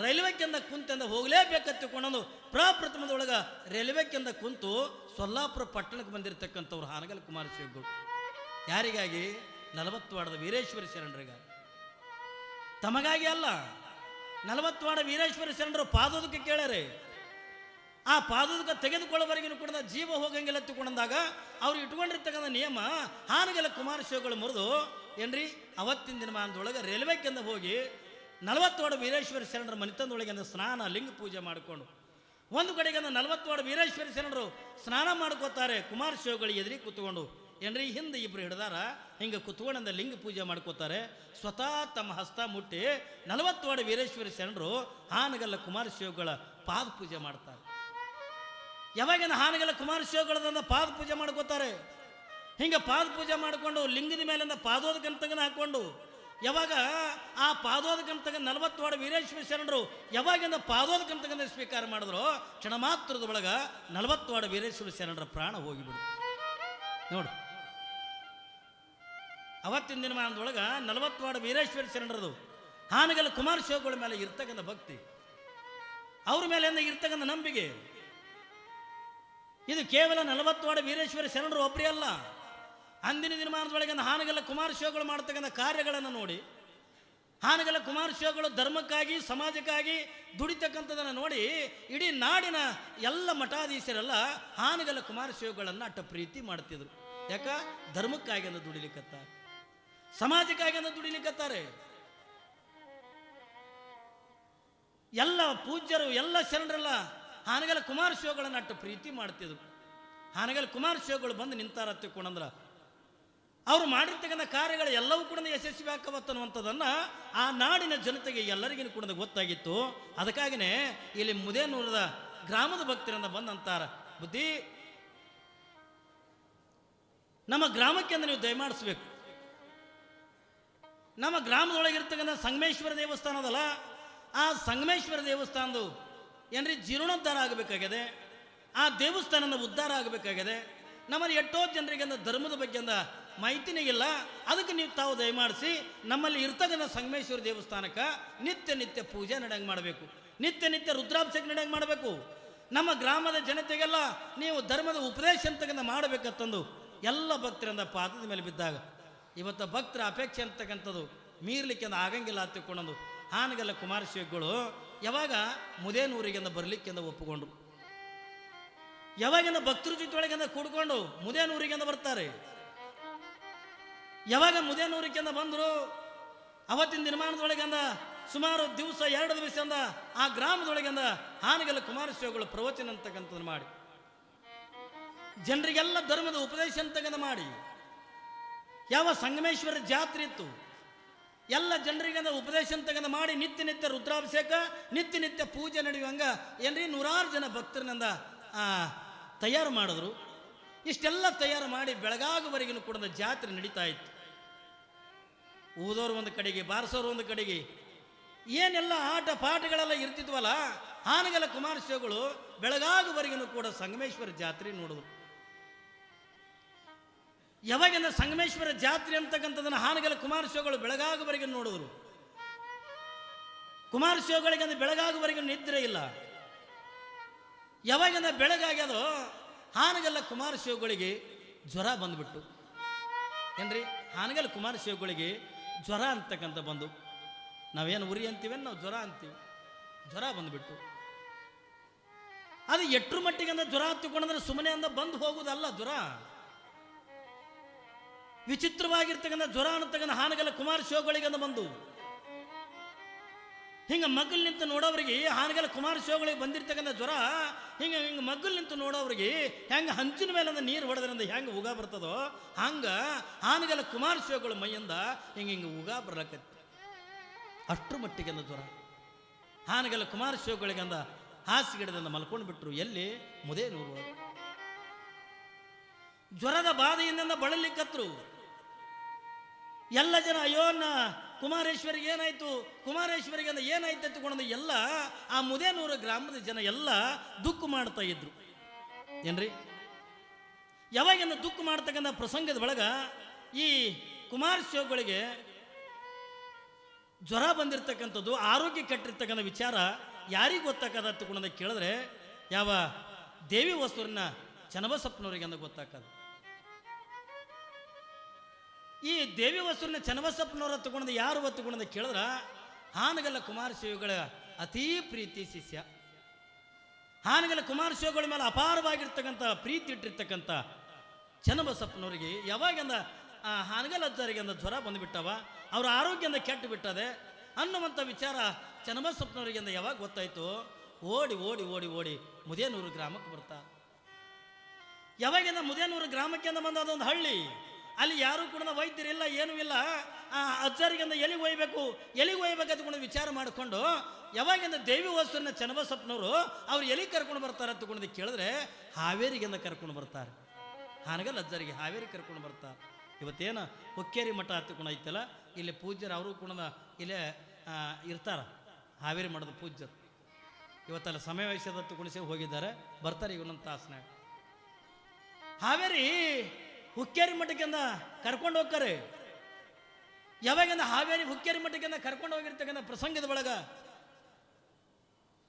ರೈಲ್ವೆಕ್ಕಿಂದ ಕುಂತಿಂದ ಹೋಗಲೇಬೇಕತ್ತಿಕೊಂಡು ಪ್ರಪ್ರಥಮದೊಳಗೆ ರೈಲ್ವೆಕ್ಕಿಂದ ಕುಂತು ಸೊಲ್ಲಾಪುರ ಪಟ್ಟಣಕ್ಕೆ ಬಂದಿರತಕ್ಕಂಥವ್ರು ಹಾನಗಲ್ಲ ಕುಮಾರಸ್ವಾಮಿಗಳು. ಯಾರಿಗಾಗಿ? 40 ವಾರ್ಡದ ವೀರೇಶ್ವರ ಶರಣರಿಗಾಗಿ. ತಮಗಾಗಿ ಅಲ್ಲ, 40 ವಾರ್ಡ ವೀರೇಶ್ವರ ಶರಣರು ಪಾದೋದಕ್ಕೆ ಕೇಳ್ಯಾರೆ. ಆ ಪಾದೋದಕ್ಕೆ ತೆಗೆದುಕೊಳ್ಳೋವರೆಗೂ ಕೂಡ ಜೀವ ಹೋಗಂಗಿಲ್ಲ ಹತ್ತಿಕೊಂಡಂದಾಗ ಅವ್ರು ಇಟ್ಕೊಂಡಿರ್ತಕ್ಕಂಥ ನಿಯಮ ಹಾನಗಲ್ಲ ಕುಮಾರಸ್ವಾಮಿಗಳು ಮುರಿದು ಏನ್ರಿ ಅವತ್ತಿನ ದಿನಮಾನದೊಳಗೆ ರೈಲ್ವೆಕ್ಕಿಂದ ಹೋಗಿ 40 ವಾರ್ಡ ವೀರೇಶ್ವರ ಶರಣರ ಮನೆತನದೊಳಗಿಂದ ಸ್ನಾನ ಲಿಂಗ ಪೂಜೆ ಮಾಡಿಕೊಂಡು ಒಂದು ಕಡೆಗೆ 40 ವಾರ್ಡ ವೀರೇಶ್ವರ ಶರಣರು ಸ್ನಾನ ಮಾಡ್ಕೋತಾರೆ. ಕುಮಾರಸ್ವಾಮಿಗಳು ಎದುರಿ ಕೂತ್ಕೊಂಡು ಏನ್ರಿ ಹಿಂದೆ ಇಬ್ರು ಹಿಡ್ದಾರ ಹಿಂಗೆ ಕುತ್ಕೊಂಡ ಲಿಂಗ ಪೂಜೆ ಮಾಡ್ಕೋತಾರೆ. ಸ್ವತಃ ತಮ್ಮ ಹಸ್ತ ಮುಟ್ಟಿ 40 ವಾರ್ಡ ವೀರೇಶ್ವರ ಶರಣರು ಹಾನಗಲ್ಲ ಕುಮಾರಸ್ವಾಮಿಗಳ ಪಾದ ಪೂಜೆ ಮಾಡ್ತಾರೆ. ಯಾವಾಗಿನ ಹಾನಗಲ್ಲ ಕುಮಾರಸ್ವಾಮಿಗಳನ್ನ ಪಾದ ಪೂಜೆ ಮಾಡ್ಕೋತಾರೆ. ಹಿಂಗೆ ಪಾದ ಪೂಜೆ ಮಾಡಿಕೊಂಡು ಲಿಂಗದ ಮೇಲಿಂದ ಪಾದೋದಕಂತಗನ ಹಾಕ್ಕೊಂಡು ಯಾವಾಗ ಆ ಪಾದೋದಕಂತಗ 40 ವಾರ್ಡ ವೀರೇಶ್ವರ ಶರಣರು ಯಾವಾಗಿಂದ ಪಾದೋದಕಂತಗನ ಸ್ವೀಕಾರ ಮಾಡಿದ್ರು ಕ್ಷಣ ಮಾತ್ರದ ಒಳಗೆ 40 ವಾರ್ಡ ವೀರೇಶ್ವರ ಶರಣರ ಪ್ರಾಣ ಹೋಗಿಬಿಡು. ನೋಡು, ಅವತ್ತಿನ ದಿನಮಾನದೊಳಗೆ 40 ವಾರ್ಡ ವೀರೇಶ್ವರ ಶರಣರದು ಹಾನಗಲ್ಲ ಕುಮಾರಸ್ವಾಮಿಗಳ ಮೇಲೆ ಇರ್ತಕ್ಕಂಥ ಭಕ್ತಿ, ಅವ್ರ ಮೇಲೆ ಇರ್ತಕ್ಕಂಥ ನಂಬಿಕೆ, ಇದು ಕೇವಲ 40 ವಾರ್ಡ ವೀರೇಶ್ವರ ಶರಣರು ಒಬ್ಬರೇ ಅಲ್ಲ. ಅಂದಿನ ದಿನಮಾನದೊಳಗೆ ಹಾನಗಲ್ಲ ಕುಮಾರಸ್ವಾಮಿಗಳು ಮಾಡ್ತಕ್ಕಂಥ ಕಾರ್ಯಗಳನ್ನು ನೋಡಿ, ಹಾನಗಲ್ಲ ಕುಮಾರಸ್ವಾಮಿಗಳು ಧರ್ಮಕ್ಕಾಗಿ ಸಮಾಜಕ್ಕಾಗಿ ದುಡಿತಕ್ಕಂಥದನ್ನು ನೋಡಿ ಇಡೀ ನಾಡಿನ ಎಲ್ಲ ಮಠಾಧೀಶರೆಲ್ಲ ಹಾನಗಲ್ಲ ಕುಮಾರಸ್ವಾಮಿಗಳನ್ನು ಅಟ್ಟ ಪ್ರೀತಿ ಮಾಡ್ತಿದ್ರು. ಯಾಕ? ಧರ್ಮಕ್ಕಾಗಿ ಅಂತ ದುಡಿಲಿಕ್ಕತ್ತ, ಸಮಾಜಕ್ಕಾಗಿ ಅಂತ ದುಡಿಲಿಕ್ಕತ್ತಾರೆ. ಎಲ್ಲ ಪೂಜ್ಯರು ಎಲ್ಲ ಶರಣರೆಲ್ಲ ಹಾನಗಲ್ಲ ಕುಮಾರಸ್ವಾಮಿಗಳನ್ನು ಅಟ್ಟು ಪ್ರೀತಿ ಮಾಡ್ತಿದ್ರು. ಹಾನಗಲ್ಲ ಕುಮಾರಸ್ವಾಮಿಗಳು ಬಂದು ನಿಂತಾರ ಹತ್ತಿಕೊಂಡಂದ್ರ ಅವರು ಮಾಡಿರ್ತಕ್ಕಂಥ ಕಾರ್ಯಗಳು ಎಲ್ಲವೂ ಕೂಡ ಯಶಸ್ವಿ ಆಕ್ಕವತ್ತನ್ನುವಂಥದ್ದನ್ನು ಆ ನಾಡಿನ ಜನತೆಗೆ ಎಲ್ಲರಿಗೂ ಕೂಡ ಗೊತ್ತಾಗಿತ್ತು. ಅದಕ್ಕಾಗಿಯೇ ಇಲ್ಲಿ ಮುದೇನೂರದ ಗ್ರಾಮದ ಭಕ್ತರಿಂದ ಬಂದಂತಾರ, ಬುದ್ಧಿ ನಮ್ಮ ಗ್ರಾಮಕ್ಕೆ ಅಂದ್ರೆ ನೀವು ದಯಮಾಡಿಸ್ಬೇಕು. ನಮ್ಮ ಗ್ರಾಮದೊಳಗಿರ್ತಕ್ಕಂಥ ಸಂಗಮೇಶ್ವರ ದೇವಸ್ಥಾನ ಅದಲ್ಲ, ಆ ಸಂಗಮೇಶ್ವರ ದೇವಸ್ಥಾನದು ಏನ್ರಿ ಜೀರ್ಣೋದ್ಧಾರ ಆಗಬೇಕಾಗಿದೆ, ಆ ದೇವಸ್ಥಾನದ ಉದ್ಧಾರ ಆಗಬೇಕಾಗಿದೆ. ನಮ್ಮಲ್ಲಿ ಎಷ್ಟೋ ಜನರಿಗೆ ಧರ್ಮದ ಬಗ್ಗೆ ಮಾಹಿತಿನೇ ಇಲ್ಲ. ಅದಕ್ಕೆ ನೀವು ತಾವು ದಯಮಾಡಿಸಿ ನಮ್ಮಲ್ಲಿ ಇರ್ತಕ್ಕಂಥ ಸಂಗಮೇಶ್ವರ ದೇವಸ್ಥಾನಕ್ಕೆ ನಿತ್ಯ ನಿತ್ಯ ಪೂಜೆ ನಡೆಯಂಗೆ ಮಾಡಬೇಕು, ನಿತ್ಯ ನಿತ್ಯ ರುದ್ರಾಭಿಷೇಕ ನಡೆಯಂಗೆ ಮಾಡಬೇಕು. ನಮ್ಮ ಗ್ರಾಮದ ಜನತೆಗೆಲ್ಲ ನೀವು ಧರ್ಮದ ಉಪದೇಶ ಅಂತಕ್ಕಂಥ ಮಾಡಬೇಕಂತಂದು ಎಲ್ಲ ಭಕ್ತರಿಂದ ಪಾದದ ಮೇಲೆ ಬಿದ್ದಾಗ ಇವತ್ತು ಭಕ್ತರ ಅಪೇಕ್ಷೆ ಅಂತಕ್ಕಂಥದ್ದು ಮೀರ್ಲಿಕ್ಕೆ ಆಗಂಗಿಲ್ಲ ಹತ್ತಿಕೊಂಡಂದು ಹಾನಗಲ್ಲ ಕುಮಾರಸ್ವಾಮಿಗಳು ಯಾವಾಗ ಮುದೇನೂರಿಗೆಂದ ಬರಲಿಕ್ಕೆಂದ ಒಪ್ಪಿಕೊಂಡ್ರು. ಯಾವಾಗಿಂದ ಭಕ್ತರ ಜೊತೆಯೊಳಗಿಂದ ಕೂಡ್ಕೊಂಡು ಮುದೇನೂರಿಗೆಂದ ಬರ್ತಾರೆ. ಯಾವಾಗ ಮುದೇನೂರಿಗೆಂದ ಬಂದರು ಅವತ್ತಿನ ನಿರ್ಮಾಣದೊಳಗಿಂದ ಸುಮಾರು ದಿವಸ 2 ದಿವಸದಿಂದ ಆ ಗ್ರಾಮದೊಳಗಿಂದ ಹಾನಗಲ್ಲ ಕುಮಾರಸ್ವಾಮಿಗಳು ಪ್ರವಚನ ಅಂತಕ್ಕಂಥದ್ದು ಮಾಡಿ ಜನರಿಗೆಲ್ಲ ಧರ್ಮದ ಉಪದೇಶ ಅಂತಕ್ಕಂಥ ಮಾಡಿ, ಯಾವ ಸಂಗಮೇಶ್ವರ ಜಾತ್ರೆ ಇತ್ತು ಎಲ್ಲ ಜನರಿಗೆ ಉಪದೇಶ ಅಂತಕ್ಕಂಥ ಮಾಡಿ ನಿತ್ಯ ನಿತ್ಯ ರುದ್ರಾಭಿಷೇಕ ನಿತ್ಯ ನಿತ್ಯ ಪೂಜೆ ನಡೆಯುವಂಗ ಏನ್ರಿ 100 ಜನ ಭಕ್ತರನಿಂದ ತಯಾರು ಮಾಡಿದ್ರು. ಇಷ್ಟೆಲ್ಲ ತಯಾರು ಮಾಡಿ ಬೆಳಗಾಗುವರೆಗಿನ ಕೂಡ ಜಾತ್ರೆ ನಡೀತಾ ಇತ್ತು. ಊದೋರು ಒಂದು ಕಡೆಗೆ, ಬಾರಿಸೋರು ಒಂದು ಕಡೆಗೆ, ಏನೆಲ್ಲ ಆಟ ಪಾಠಗಳೆಲ್ಲ ಇರ್ತಿದ್ವಲ್ಲ, ಹಾನಗಲ್ಲ ಕುಮಾರಸ್ವಾಮಿಗಳು ಬೆಳಗಾಗುವರೆಗಿನೂ ಕೂಡ ಸಂಗಮೇಶ್ವರ ಜಾತ್ರೆ ನೋಡಿದ್ರು. ಯಾವಾಗಿಂದ ಸಂಗಮೇಶ್ವರ ಜಾತ್ರೆ ಅಂತಕ್ಕಂಥದ್ದನ್ನು ಹಾನಗಲ್ಲ ಕುಮಾರಸ್ವಾಮಿಗಳು ಬೆಳಗಾಗುವರೆಗೆ ನೋಡಿದ್ರು. ಕುಮಾರಸ್ವಾಮಿಗಳಿಗೆ ಬೆಳಗಾಗುವರೆಗೆ ನಿದ್ರೆ ಇಲ್ಲ. ಯಾವಾಗಿಂದ ಬೆಳಗಾಗ್ಯದೋ ಹಾನಗಲ್ಲ ಕುಮಾರಸ್ವಾಮಿಗಳಿಗೆ ಜ್ವರ ಬಂದ್ಬಿಟ್ಟು ಏನ್ರಿ, ಹಾನಗಲ್ಲ ಕುಮಾರಸ್ವಾಮಿಗಳಿಗೆ ಜ್ವರ ಅಂತಕ್ಕಂಥ ಬಂದು, ನಾವೇನು ಉರಿ ಅಂತೀವಿ, ನಾವು ಜ್ವರ ಅಂತೀವಿ, ಜ್ವರ ಬಂದ್ಬಿಟ್ಟು ಅದು ಎಟ್ರ ಮಟ್ಟಿಗೆ ಜ್ವರ ಹತ್ತಿಕೊಂಡ್ರೆ ಸುಮ್ಮನೆ ಬಂದು ಹೋಗುವುದಲ್ಲ. ಜ್ವರ ವಿಚಿತ್ರವಾಗಿರ್ತಕ್ಕಂಥ ಜ್ವರ ಅನ್ನತಕ್ಕಂಥ ಹಾನಗಲ್ಲ ಕುಮಾರಸ್ವಾಮಿಗಳಿಗೆ ಬಂದು ಹಿಂಗೆ ಮಗ್ಗಲ್ ನಿಂತು ನೋಡೋರಿಗೆ, ಹಾನಗಲ್ಲ ಕುಮಾರಸ್ವಾಮಿಗಳಿಗೆ ಬಂದಿರ್ತಕ್ಕಂಥ ಜ್ವರ ಹಿಂಗೆ ಹಿಂಗೆ ಮಗ್ಗಲ್ ನಿಂತು ನೋಡೋರಿಗೆ ಹೆಂಗೆ ಹಂಚಿನ ಮೇಲೆ ನೀರು ಹೊಡೆದ್ರಿಂದ ಹೆಂಗೆ ಉಗ ಬರ್ತದೋ ಹಂಗೆ ಹಾನಗಲ್ಲ ಕುಮಾರಸ್ವಾಮಿಗಳ ಮೈಯಿಂದ ಹಿಂಗೆ ಹಿಂಗೆ ಉಗ ಬರ್ಲಕತ್ತಿ. ಅಷ್ಟ್ರ ಮಟ್ಟಿಗೆ ಜ್ವರ ಹಾನಗಲ್ಲ ಕುಮಾರಸ್ವಾಮಿಗಳಿಗಂದ ಹಾಸಿಗೆಡದಿಂದ ಮಲ್ಕೊಂಡು ಬಿಟ್ರು. ಎಲ್ಲಿ? ಮುದೇನೂರು. ಜ್ವರದ ಬಾಧೆಯಿಂದ ಬಳಲಿಕ್ಕತ್ರು. ಎಲ್ಲ ಜನ ಅಯ್ಯೋ ಕುಮಾರೇಶ್ವರಿಗೆ ಏನಾಯ್ತು, ಕುಮಾರೇಶ್ವರಿಗೆ ಏನಾಯ್ತು ಎತ್ತುಕೊಂಡು ಎಲ್ಲ ಆ ಮುದೇನೂರು ಗ್ರಾಮದ ಜನ ಎಲ್ಲ ದುಃಖ ಮಾಡ್ತಾ ಇದ್ರು. ಏನ್ರಿ, ಯಾವಾಗಿಂದ ದುಃಖ ಮಾಡ್ತಕ್ಕಂಥ ಪ್ರಸಂಗದ ಒಳಗ ಈ ಕುಮಾರಸ್ವಾಮಿಗಳಿಗೆ ಜ್ವರ ಬಂದಿರತಕ್ಕಂಥದ್ದು, ಆರೋಗ್ಯ ಕೆಟ್ಟಿರ್ತಕ್ಕಂಥ ವಿಚಾರ ಯಾರಿಗೆ ಗೊತ್ತಾಕದ ತಗೊಂಡ ಕೇಳಿದ್ರೆ ಯಾವ ದೇವಿ ವಸ್ತುರನ್ನ ಚನ್ನಬಸಪ್ಪನವರಿಗೆ ಅಂದ ಗೊತ್ತಾಕದ. ಈ ದೇವಿ ವಸ್ತುರನ್ನ ಚನ್ನಬಸಪ್ಪನವರ ತಗೊಂಡು ಯಾರು ತಗೊಂಡ ಕೇಳಿದ್ರ ಹಾನಗಲ್ಲ ಕುಮಾರಸ್ವಾಮಿಗಳ ಅತೀ ಪ್ರೀತಿ ಶಿಷ್ಯ. ಹಾನಗಲ್ಲ ಕುಮಾರಸ್ವಾಮಿಗಳ ಮೇಲೆ ಅಪಾರವಾಗಿರ್ತಕ್ಕಂಥ ಪ್ರೀತಿ ಇಟ್ಟಿರ್ತಕ್ಕಂಥ ಚನ್ನಬಸಪ್ಪನವರಿಗೆ ಯಾವಾಗಿಂದ ಆ ಹಾನಗಲ್ಲ ಅಜ್ಜರಿಗೆ ಜ್ವರ ಬಂದುಬಿಟ್ಟವ, ಅವರ ಆರೋಗ್ಯದಿಂದ ಕೆಟ್ಟು ಬಿಟ್ಟದೆ ಅನ್ನುವಂಥ ವಿಚಾರ ಚನ್ನಬಸಪ್ಪನವರಿಗೆ ಯಾವಾಗ ಗೊತ್ತಾಯ್ತು, ಓಡಿ ಓಡಿ ಓಡಿ ಓಡಿ ಮುದೇನೂರು ಗ್ರಾಮಕ್ಕೆ ಬರ್ತಾ. ಯಾವಾಗಿಂದ ಮುದೇನೂರು ಗ್ರಾಮಕ್ಕೆ ಬಂದ ಅದೊಂದು ಹಳ್ಳಿ, ಅಲ್ಲಿ ಯಾರೂ ಕೂಡ ವೈದ್ಯರಿಲ್ಲ, ಏನೂ ಇಲ್ಲ. ಆ ಅಜ್ಜರಿಗೆ ಎಲ್ಲಿಗೆ ಒಯ್ಬೇಕು ಅಂತಕೊಂಡು ವಿಚಾರ ಮಾಡಿಕೊಂಡು ಯಾವಾಗಿಂದ ದೇವಿ ವಸ್ತುವಿನ ಚನ್ನಬಸಪ್ಪನವರು ಅವ್ರು ಎಲ್ಲಿಗೆ ಕರ್ಕೊಂಡು ಬರ್ತಾರೆ ಅಂತಕೊಂಡು ಕೇಳಿದ್ರೆ ಹಾವೇರಿಗಿಂದ ಕರ್ಕೊಂಡು ಬರ್ತಾರೆ. ಹಾನಗಲ್ಲ ಅಜ್ಜರಿಗೆ ಹಾವೇರಿ ಕರ್ಕೊಂಡು ಬರ್ತಾರೆ. ಇವತ್ತೇನು ಹುಕ್ಕೇರಿ ಮಠ ಹತ್ತಿಕೊಂಡು ಐತಲ್ಲ, ಇಲ್ಲಿ ಪೂಜ್ಯರು ಅವರು ಕೂಡ ಇಲ್ಲೇ ಇರ್ತಾರ. ಹಾವೇರಿ ಮಠದ ಪೂಜ್ಯರು ಇವತ್ತಲ್ಲ ಸಮಯ ವಯಸ್ಸದ ಕುಣಿಸಿ ಹೋಗಿದ್ದಾರೆ, ಬರ್ತಾರೆ ಈಗ ಒಂದೊಂದು ತಾಸನಾಗ. ಹಾವೇರಿ ಹುಕ್ಕೇರಿ ಮಠಕ್ಕಿಂದ ಕರ್ಕೊಂಡು ಹೋಗ್ತಾರೆ. ಯಾವಾಗಿಂದ ಹಾವೇರಿ ಹುಕ್ಕೇರಿ ಮಠಕ್ಕಿಂದ ಕರ್ಕೊಂಡು ಹೋಗಿರ್ತಕ್ಕಂಥ ಪ್ರಸಂಗದ ಒಳಗ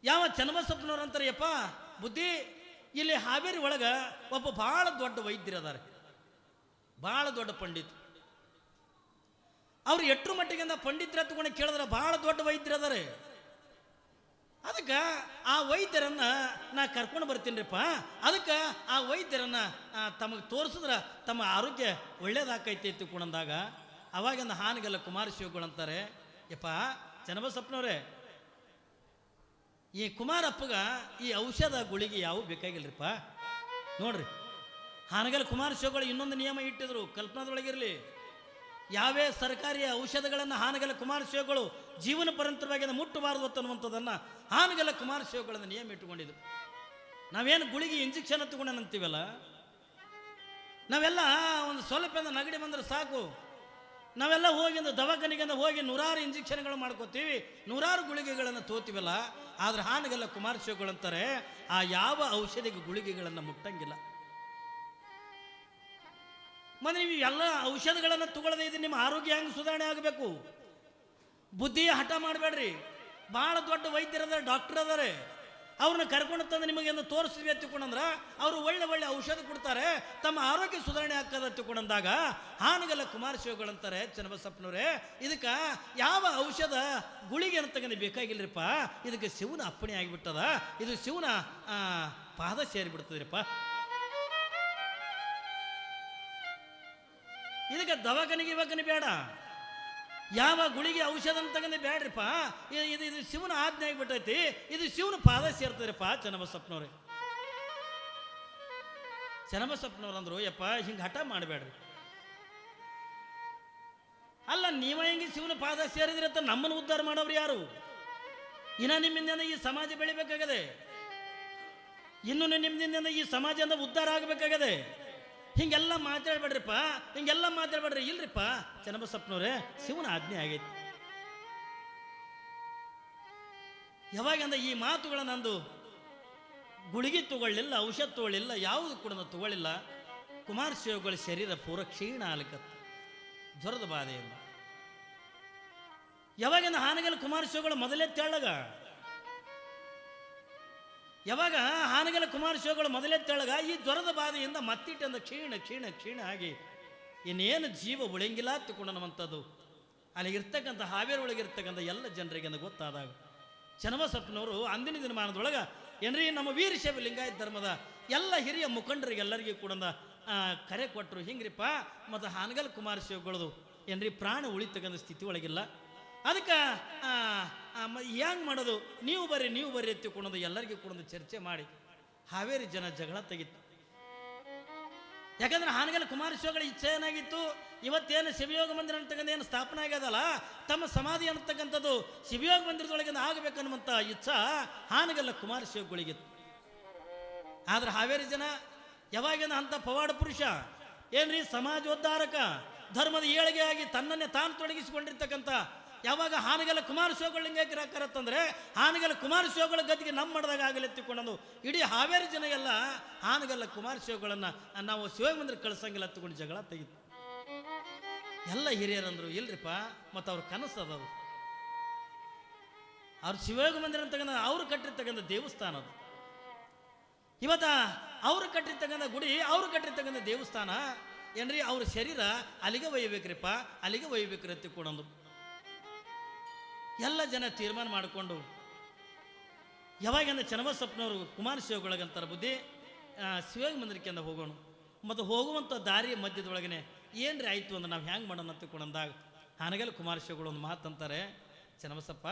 ಯಾವ ಚನ್ನಬಸಪ್ಪನವ್ರು ಅಂತಾರೆ, ಯಪ್ಪ ಬುದ್ಧಿ, ಇಲ್ಲಿ ಹಾವೇರಿ ಒಳಗ ಒಬ್ಬ ಭಾಳ ದೊಡ್ಡ ವೈದ್ಯರದಾರೆ, ಭಾಳ ದೊಡ್ಡ ಪಂಡಿತ್. ಅವ್ರು ಎಟ್ರ ಮಟ್ಟಿಗಿಂದ ಪಂಡಿತರ ತಗೊಂಡು ಕೇಳಿದ್ರೆ ಭಾಳ ದೊಡ್ಡ ವೈದ್ಯರದಾರೆ. ಅದಕ್ಕೆ ಆ ವೈದ್ಯರನ್ನ ನಾ ಕರ್ಕೊಂಡು ಬರ್ತೀನಿರಿಪ್ಪ, ಅದಕ್ಕೆ ಆ ವೈದ್ಯರನ್ನ ತಮಗೆ ತೋರಿಸಿದ್ರೆ ತಮ್ಮ ಆರೋಗ್ಯ ಒಳ್ಳೇದಾಕೈತಿ ತಿಳ್ಕೊಂಡಂದಾಗ ಅವಾಗಿಂದ ಹಾನಗಲ್ಲ ಕುಮಾರಸ್ವಾಮಿಗಳು ಅಂತಾರೆ, ಯಪ್ಪ ಚನ್ನಬಸಪ್ಪನವ್ರೆ, ಈ ಕುಮಾರಪ್ಪಗ ಈ ಔಷಧ ಗುಳಿಗೆ ಯಾವ ಬೇಕಾಗಿಲ್ರಿಪ್ಪ. ನೋಡ್ರಿ, ಹಾನಗಲ್ ಕುಮಾರಸ್ವಾಮಿಗಳು ಇನ್ನೊಂದು ನಿಯಮ ಇಟ್ಟಿದ್ರು, ಕಲ್ಪನಾದೊಳಗಿರಲಿ, ಯಾವೇ ಸರ್ಕಾರಿ ಔಷಧಗಳನ್ನು ಹಾನಗಲ್ ಕುಮಾರಸ್ವಾಮಿಗಳು ಜೀವನ ಪರಂತರವಾಗಿ ಮುಟ್ಟಬಾರದು ಅನ್ನುವಂಥದ್ದನ್ನು ಹಾನಗಲ್ ಕುಮಾರಸ್ವಾಮಿಗಳನ್ನು ನಿಯಮ ಇಟ್ಟುಕೊಂಡಿದ್ರು. ನಾವೇನು ಗುಳಿಗೆ ಇಂಜೆಕ್ಷನ್ ತಗೊಂಡಂತೀವಲ್ಲ, ನಾವೆಲ್ಲ ಒಂದು ಸ್ವಲ್ಪ ನಗಡಿ ಬಂದ್ರೆ ಸಾಕು, ನಾವೆಲ್ಲ ಹೋಗಿ ದವಾಖಾನೆಗೆ ಹೋಗಿ ನೂರಾರು ಇಂಜೆಕ್ಷನ್ಗಳು ಮಾಡ್ಕೋತೀವಿ, ನೂರಾರು ಗುಳಿಗೆಗಳನ್ನು ತೋತೀವಲ್ಲ. ಆದ್ರೆ ಹಾನಗಲ್ ಕುಮಾರಸ್ವಾಮಿಗಳು ಅಂತಾರೆ, ಆ ಯಾವ ಔಷಧಿಗೆ ಗುಳಿಗೆಗಳನ್ನು ಮುಟ್ಟಂಗಿಲ್ಲ. ಮತ್ತೆ ನೀವು ಎಲ್ಲ ಔಷಧಗಳನ್ನು ತಗೊಳ್ಳದೆ ಇದ್ರೆ ನಿಮ್ಮ ಆರೋಗ್ಯ ಹೆಂಗೆ ಸುಧಾರಣೆ ಆಗಬೇಕು? ಬುದ್ಧಿಯ ಹಠ ಮಾಡಬೇಡ್ರಿ. ಭಾಳ ದೊಡ್ಡ ವೈದ್ಯರದಾರೆ, ಡಾಕ್ಟರ್ ಅದಾರೆ, ಅವ್ರನ್ನ ಕರ್ಕೊಂಡು ತಂದು ನಿಮಗೆ ಒಂದು ತೋರಿಸ್ತೀವಿ ಹತ್ತಿಕೊಂಡಂದ್ರೆ ಅವರು ಒಳ್ಳೆ ಒಳ್ಳೆ ಔಷಧ ಕೊಡ್ತಾರೆ, ತಮ್ಮ ಆರೋಗ್ಯ ಸುಧಾರಣೆ ಆಗ್ತದೆ ಹತ್ತಿಕೊಂಡಂದಾಗ ಹಾನಗಲ್ ಕುಮಾರಸ್ವಾಮಿಗಳಂತಾರೆ, ಚನ್ನಬಸಪ್ಪನವರೇ ಇದಕ್ಕೆ ಯಾವ ಔಷಧ ಗುಳಿಗೆ ಅಂತಕ್ಕಂಥ ಬೇಕಾಗಿಲ್ಲರಿಪ್ಪ, ಇದಕ್ಕೆ ಶಿವನ ಅಪ್ಪಣೆ ಆಗಿಬಿಟ್ಟದ, ಇದು ಶಿವನ ಪಾದ ಸೇರಿಬಿಡ್ತದ್ರಿಪ್ಪ. ಇದಕ್ಕೆ ದವಾಖಾನೆಗೆ ಇವಾಗನೇ ಬೇಡ, ಯಾವ ಗುಳಿಗೆ ಔಷಧ ಅಂತಕ್ಕಂಥ ಬೇಡ್ರಿಪ್ಪ, ಇದು ಶಿವನ ಆಜ್ಞೆ ಆಗಿಬಿಟ್ಟೈತಿ, ಇದು ಶಿವನ ಪಾದ ಸೇರ್ತದ್ರಿಪ್ಪ. ಚನ್ನಬಸಪ್ಪನವ್ರೆ, ಚನ್ನಬಸಪ್ಪನವ್ರು ಅಂದ್ರು, ಯಪ್ಪ ಹಿಂಗೆ ಹಠ ಮಾಡಬೇಡ್ರಿ. ಅಲ್ಲ, ನೀವ ಹೆಂಗೆ ಶಿವನ ಪಾದ ಸೇರಿದ್ರಿ ಅಂತ ನಮ್ಮನ್ನು ಉದ್ಧಾರ ಮಾಡೋರು ಯಾರು? ಇನ್ನ ನಿಮ್ಮಿಂದ ಈ ಸಮಾಜ ಬೆಳಿಬೇಕಾಗದೆ, ಇನ್ನು ನಿಮ್ಮಿಂದ ಈ ಸಮಾಜದಿಂದ ಉದ್ಧಾರ ಆಗಬೇಕಾಗದೆ. ಹಿಂಗೆಲ್ಲ ಮಾತಾಡ್ಬೇಡ್ರಿಪ್ಪ, ಹಿಂಗೆಲ್ಲ ಮಾತಾಡ್ಬೇಡ್ರಿ. ಇಲ್ರಿಪ್ಪ ಚನ್ನಬಸಪ್ಪನವ್ರೆ, ಶಿವನ ಆಜ್ಞೆ ಆಗೈತಿ. ಯಾವಾಗಂದ ಈ ಮಾತುಗಳ ನಂದು ಗುಳಿಗೆ ತಗೊಳ್ಳಿಲ್ಲ, ಔಷಧ ತಗೊಳ್ಳಿಲ್ಲ, ಯಾವುದು ಕೂಡ ತಗೊಳ್ಳಿಲ್ಲ. ಕುಮಾರಸ್ವಾಮಿಗಳ ಶರೀರ ಪೂರ ಕ್ಷೀಣ ಆಲಿಕತ್ತು, ಜ್ವರದ ಬಾಧೆಯಿಂದ. ಯಾವಾಗಿಂದ ಹಾನಗಲ್ ಕುಮಾರಸ್ವಾಮಿಗಳು ಮೊದಲೇ ತೆಳ್ಳಗ, ಯಾವಾಗ ಹಾನಗಲ್ ಕುಮಾರಸ್ವಾಮಿಗಳು ಮೊದಲೇ ತೆಳಗ, ಈ ಜ್ವರದ ಬಾಧೆಯಿಂದ ಮತ್ತಿಟ್ಟಂದ ಕ್ಷೀಣ ಕ್ಷೀಣ ಕ್ಷೀಣ ಆಗಿ ಇನ್ನೇನು ಜೀವ ಉಳಿಯಂಗಿಲ್ಲ ತಗೊಂಡನ್ನುವಂಥದ್ದು ಅಲ್ಲಿ ಇರ್ತಕ್ಕಂಥ ಹಾವೇರಿ ಒಳಗಿರ್ತಕ್ಕಂಥ ಎಲ್ಲ ಜನರಿಗೆ ಗೊತ್ತಾದಾಗ ಚನ್ನಬಸಪ್ಪನವರು ಅಂದಿನ ದಿನಮಾನದೊಳಗೆ ಏನ್ರಿ ನಮ್ಮ ವೀರಶೈವ ಲಿಂಗಾಯತ ಧರ್ಮದ ಎಲ್ಲ ಹಿರಿಯ ಮುಖಂಡರಿಗೆ ಎಲ್ಲರಿಗೂ ಕೂಡ ಕರೆ ಕೊಟ್ಟರು. ಹಿಂಗ್ರಿಪ್ಪ, ಮತ್ತು ಹಾನಗಲ್ ಕುಮಾರಸ್ವಾಮಿಗಳದು ಏನ್ರಿ ಪ್ರಾಣ ಉಳಿತಕ್ಕಂಥ ಸ್ಥಿತಿ ಒಳಗಿಲ್ಲ, ಅದಕ್ಕೆ ಹೆಂಗೆ ಮಾಡೋದು, ನೀವು ಬರ್ರಿ ಎತ್ತಿಕೊಂಡದು ಎಲ್ಲರಿಗೂ ಕೂಡ ಚರ್ಚೆ ಮಾಡಿ ಹಾವೇರಿ ಜನ ಜಗಳ ತೆಗಿತ್ತು. ಯಾಕಂದ್ರೆ ಹಾನಗಲ್ ಕುಮಾರಸ್ವಾಮಿಗಳ ಇಚ್ಛೆ ಏನಾಗಿತ್ತು, ಇವತ್ತೇನು ಶಿವಯೋಗ ಮಂದಿರ ಅಂತಕ್ಕಂಥ ಏನು ಸ್ಥಾಪನೆ ಆಗ್ಯದಲ್ಲ, ತಮ್ಮ ಸಮಾಧಿ ಅಂತಕ್ಕಂಥದ್ದು ಶಿವಯೋಗ ಮಂದಿರದೊಳಗಿಂದ ಆಗಬೇಕನ್ನುವಂಥ ಇಚ್ಛಾ ಹಾನಗಲ್ ಕುಮಾರಸ್ವಾಮಿಗಳಿಗಿತ್ತು. ಆದ್ರೆ ಹಾವೇರಿ ಜನ ಯಾವಾಗಿಂದ ಅಂಥ ಪವಾಡ ಪುರುಷ ಏನ್ರಿ ಸಮಾಜೋದ್ಧಾರಕ, ಧರ್ಮದ ಏಳಿಗೆ ಆಗಿ ತನ್ನನ್ನೇ ತಾನು ತೊಡಗಿಸಿಕೊಂಡಿರ್ತಕ್ಕಂಥ ಯಾವಾಗ ಹಾನಗಲ್ ಕುಮಾರಸ್ವಾಮಿಗಳು ಲಿಂಗೈಕ್ಯರು ಹಾಕಾರತ್ತಂದ್ರೆ ಹಾನಗಲ್ ಕುಮಾರಸ್ವಾಮಿಗಳ ಗತಿಗೆ ನಮ್ಮ ಮಠದಾಗ ಆಗಲೆತ್ತಿಕೊಂಡು ಇಡೀ ಹಾವೇರಿ ಜನ ಎಲ್ಲ ಹಾನಗಲ್ ಕುಮಾರಸ್ವಾಮಿಗಳನ್ನ ನಾವು ಶಿವಯೋಗ ಮಂದಿರ ಕಳ್ಸಂಗಿಲ್ಲ ಹತ್ಕೊಂಡು ಜಗಳ ತೆಗಿತು. ಎಲ್ಲ ಹಿರಿಯರಂದ್ರು, ಇಲ್ರಿಪ್ಪ, ಮತ್ತು ಅವ್ರ ಕನಸು ಅದದು, ಅವ್ರ ಶಿವಯೋಗ ಮಂದಿರ ಅಂತಕ್ಕಂಥ ಅವ್ರು ಕಟ್ಟಿರ್ತಕ್ಕಂಥ ದೇವಸ್ಥಾನ ಅದು. ಇವತ್ತ ಅವ್ರು ಕಟ್ಟಿರ್ತಕ್ಕಂಥ ಗುಡಿ, ಅವ್ರು ಕಟ್ಟಿರ್ತಕ್ಕಂಥ ದೇವಸ್ಥಾನ ಏನ್ರಿ, ಅವ್ರ ಶರೀರ ಅಲ್ಲಿಗೆ ಒಯ್ಯಬೇಕ್ರಿಪ್ಪ, ಅಲ್ಲಿಗೆ ಒಯ್ಯಬೇಕ್ರಿ ಎತ್ತಿಕೊಂಡಂದು ಎಲ್ಲ ಜನ ತೀರ್ಮಾನ ಮಾಡಿಕೊಂಡು ಯಾವಾಗಂದ್ರೆ ಚನ್ನಬಸಪ್ಪನವರು ಕುಮಾರಸ್ವಾಮಿಗಳಿಗಂತಾರೆ ಬುದ್ಧಿ, ಶಿವಯೋಗ ಮಂದಿರಕ್ಕೆ ಹೋಗೋಣ, ಮತ್ತು ಹೋಗುವಂಥ ದಾರಿಯ ಮಧ್ಯದೊಳಗನೆ ಏನ್ರಿ ಆಯಿತು ಅಂದ್ರೆ ನಾವು ಹ್ಯಾಂಗೆ ಮಾಡೋಣ ಅಂತಕೊಂಡಂದಾಗ ಹಾನಗಲ್ ಕುಮಾರಸ್ವಾಮಿಗಳು ಒಂದು ಮಾತಂತಾರೆ, ಚನ್ನಬಸಪ್ಪ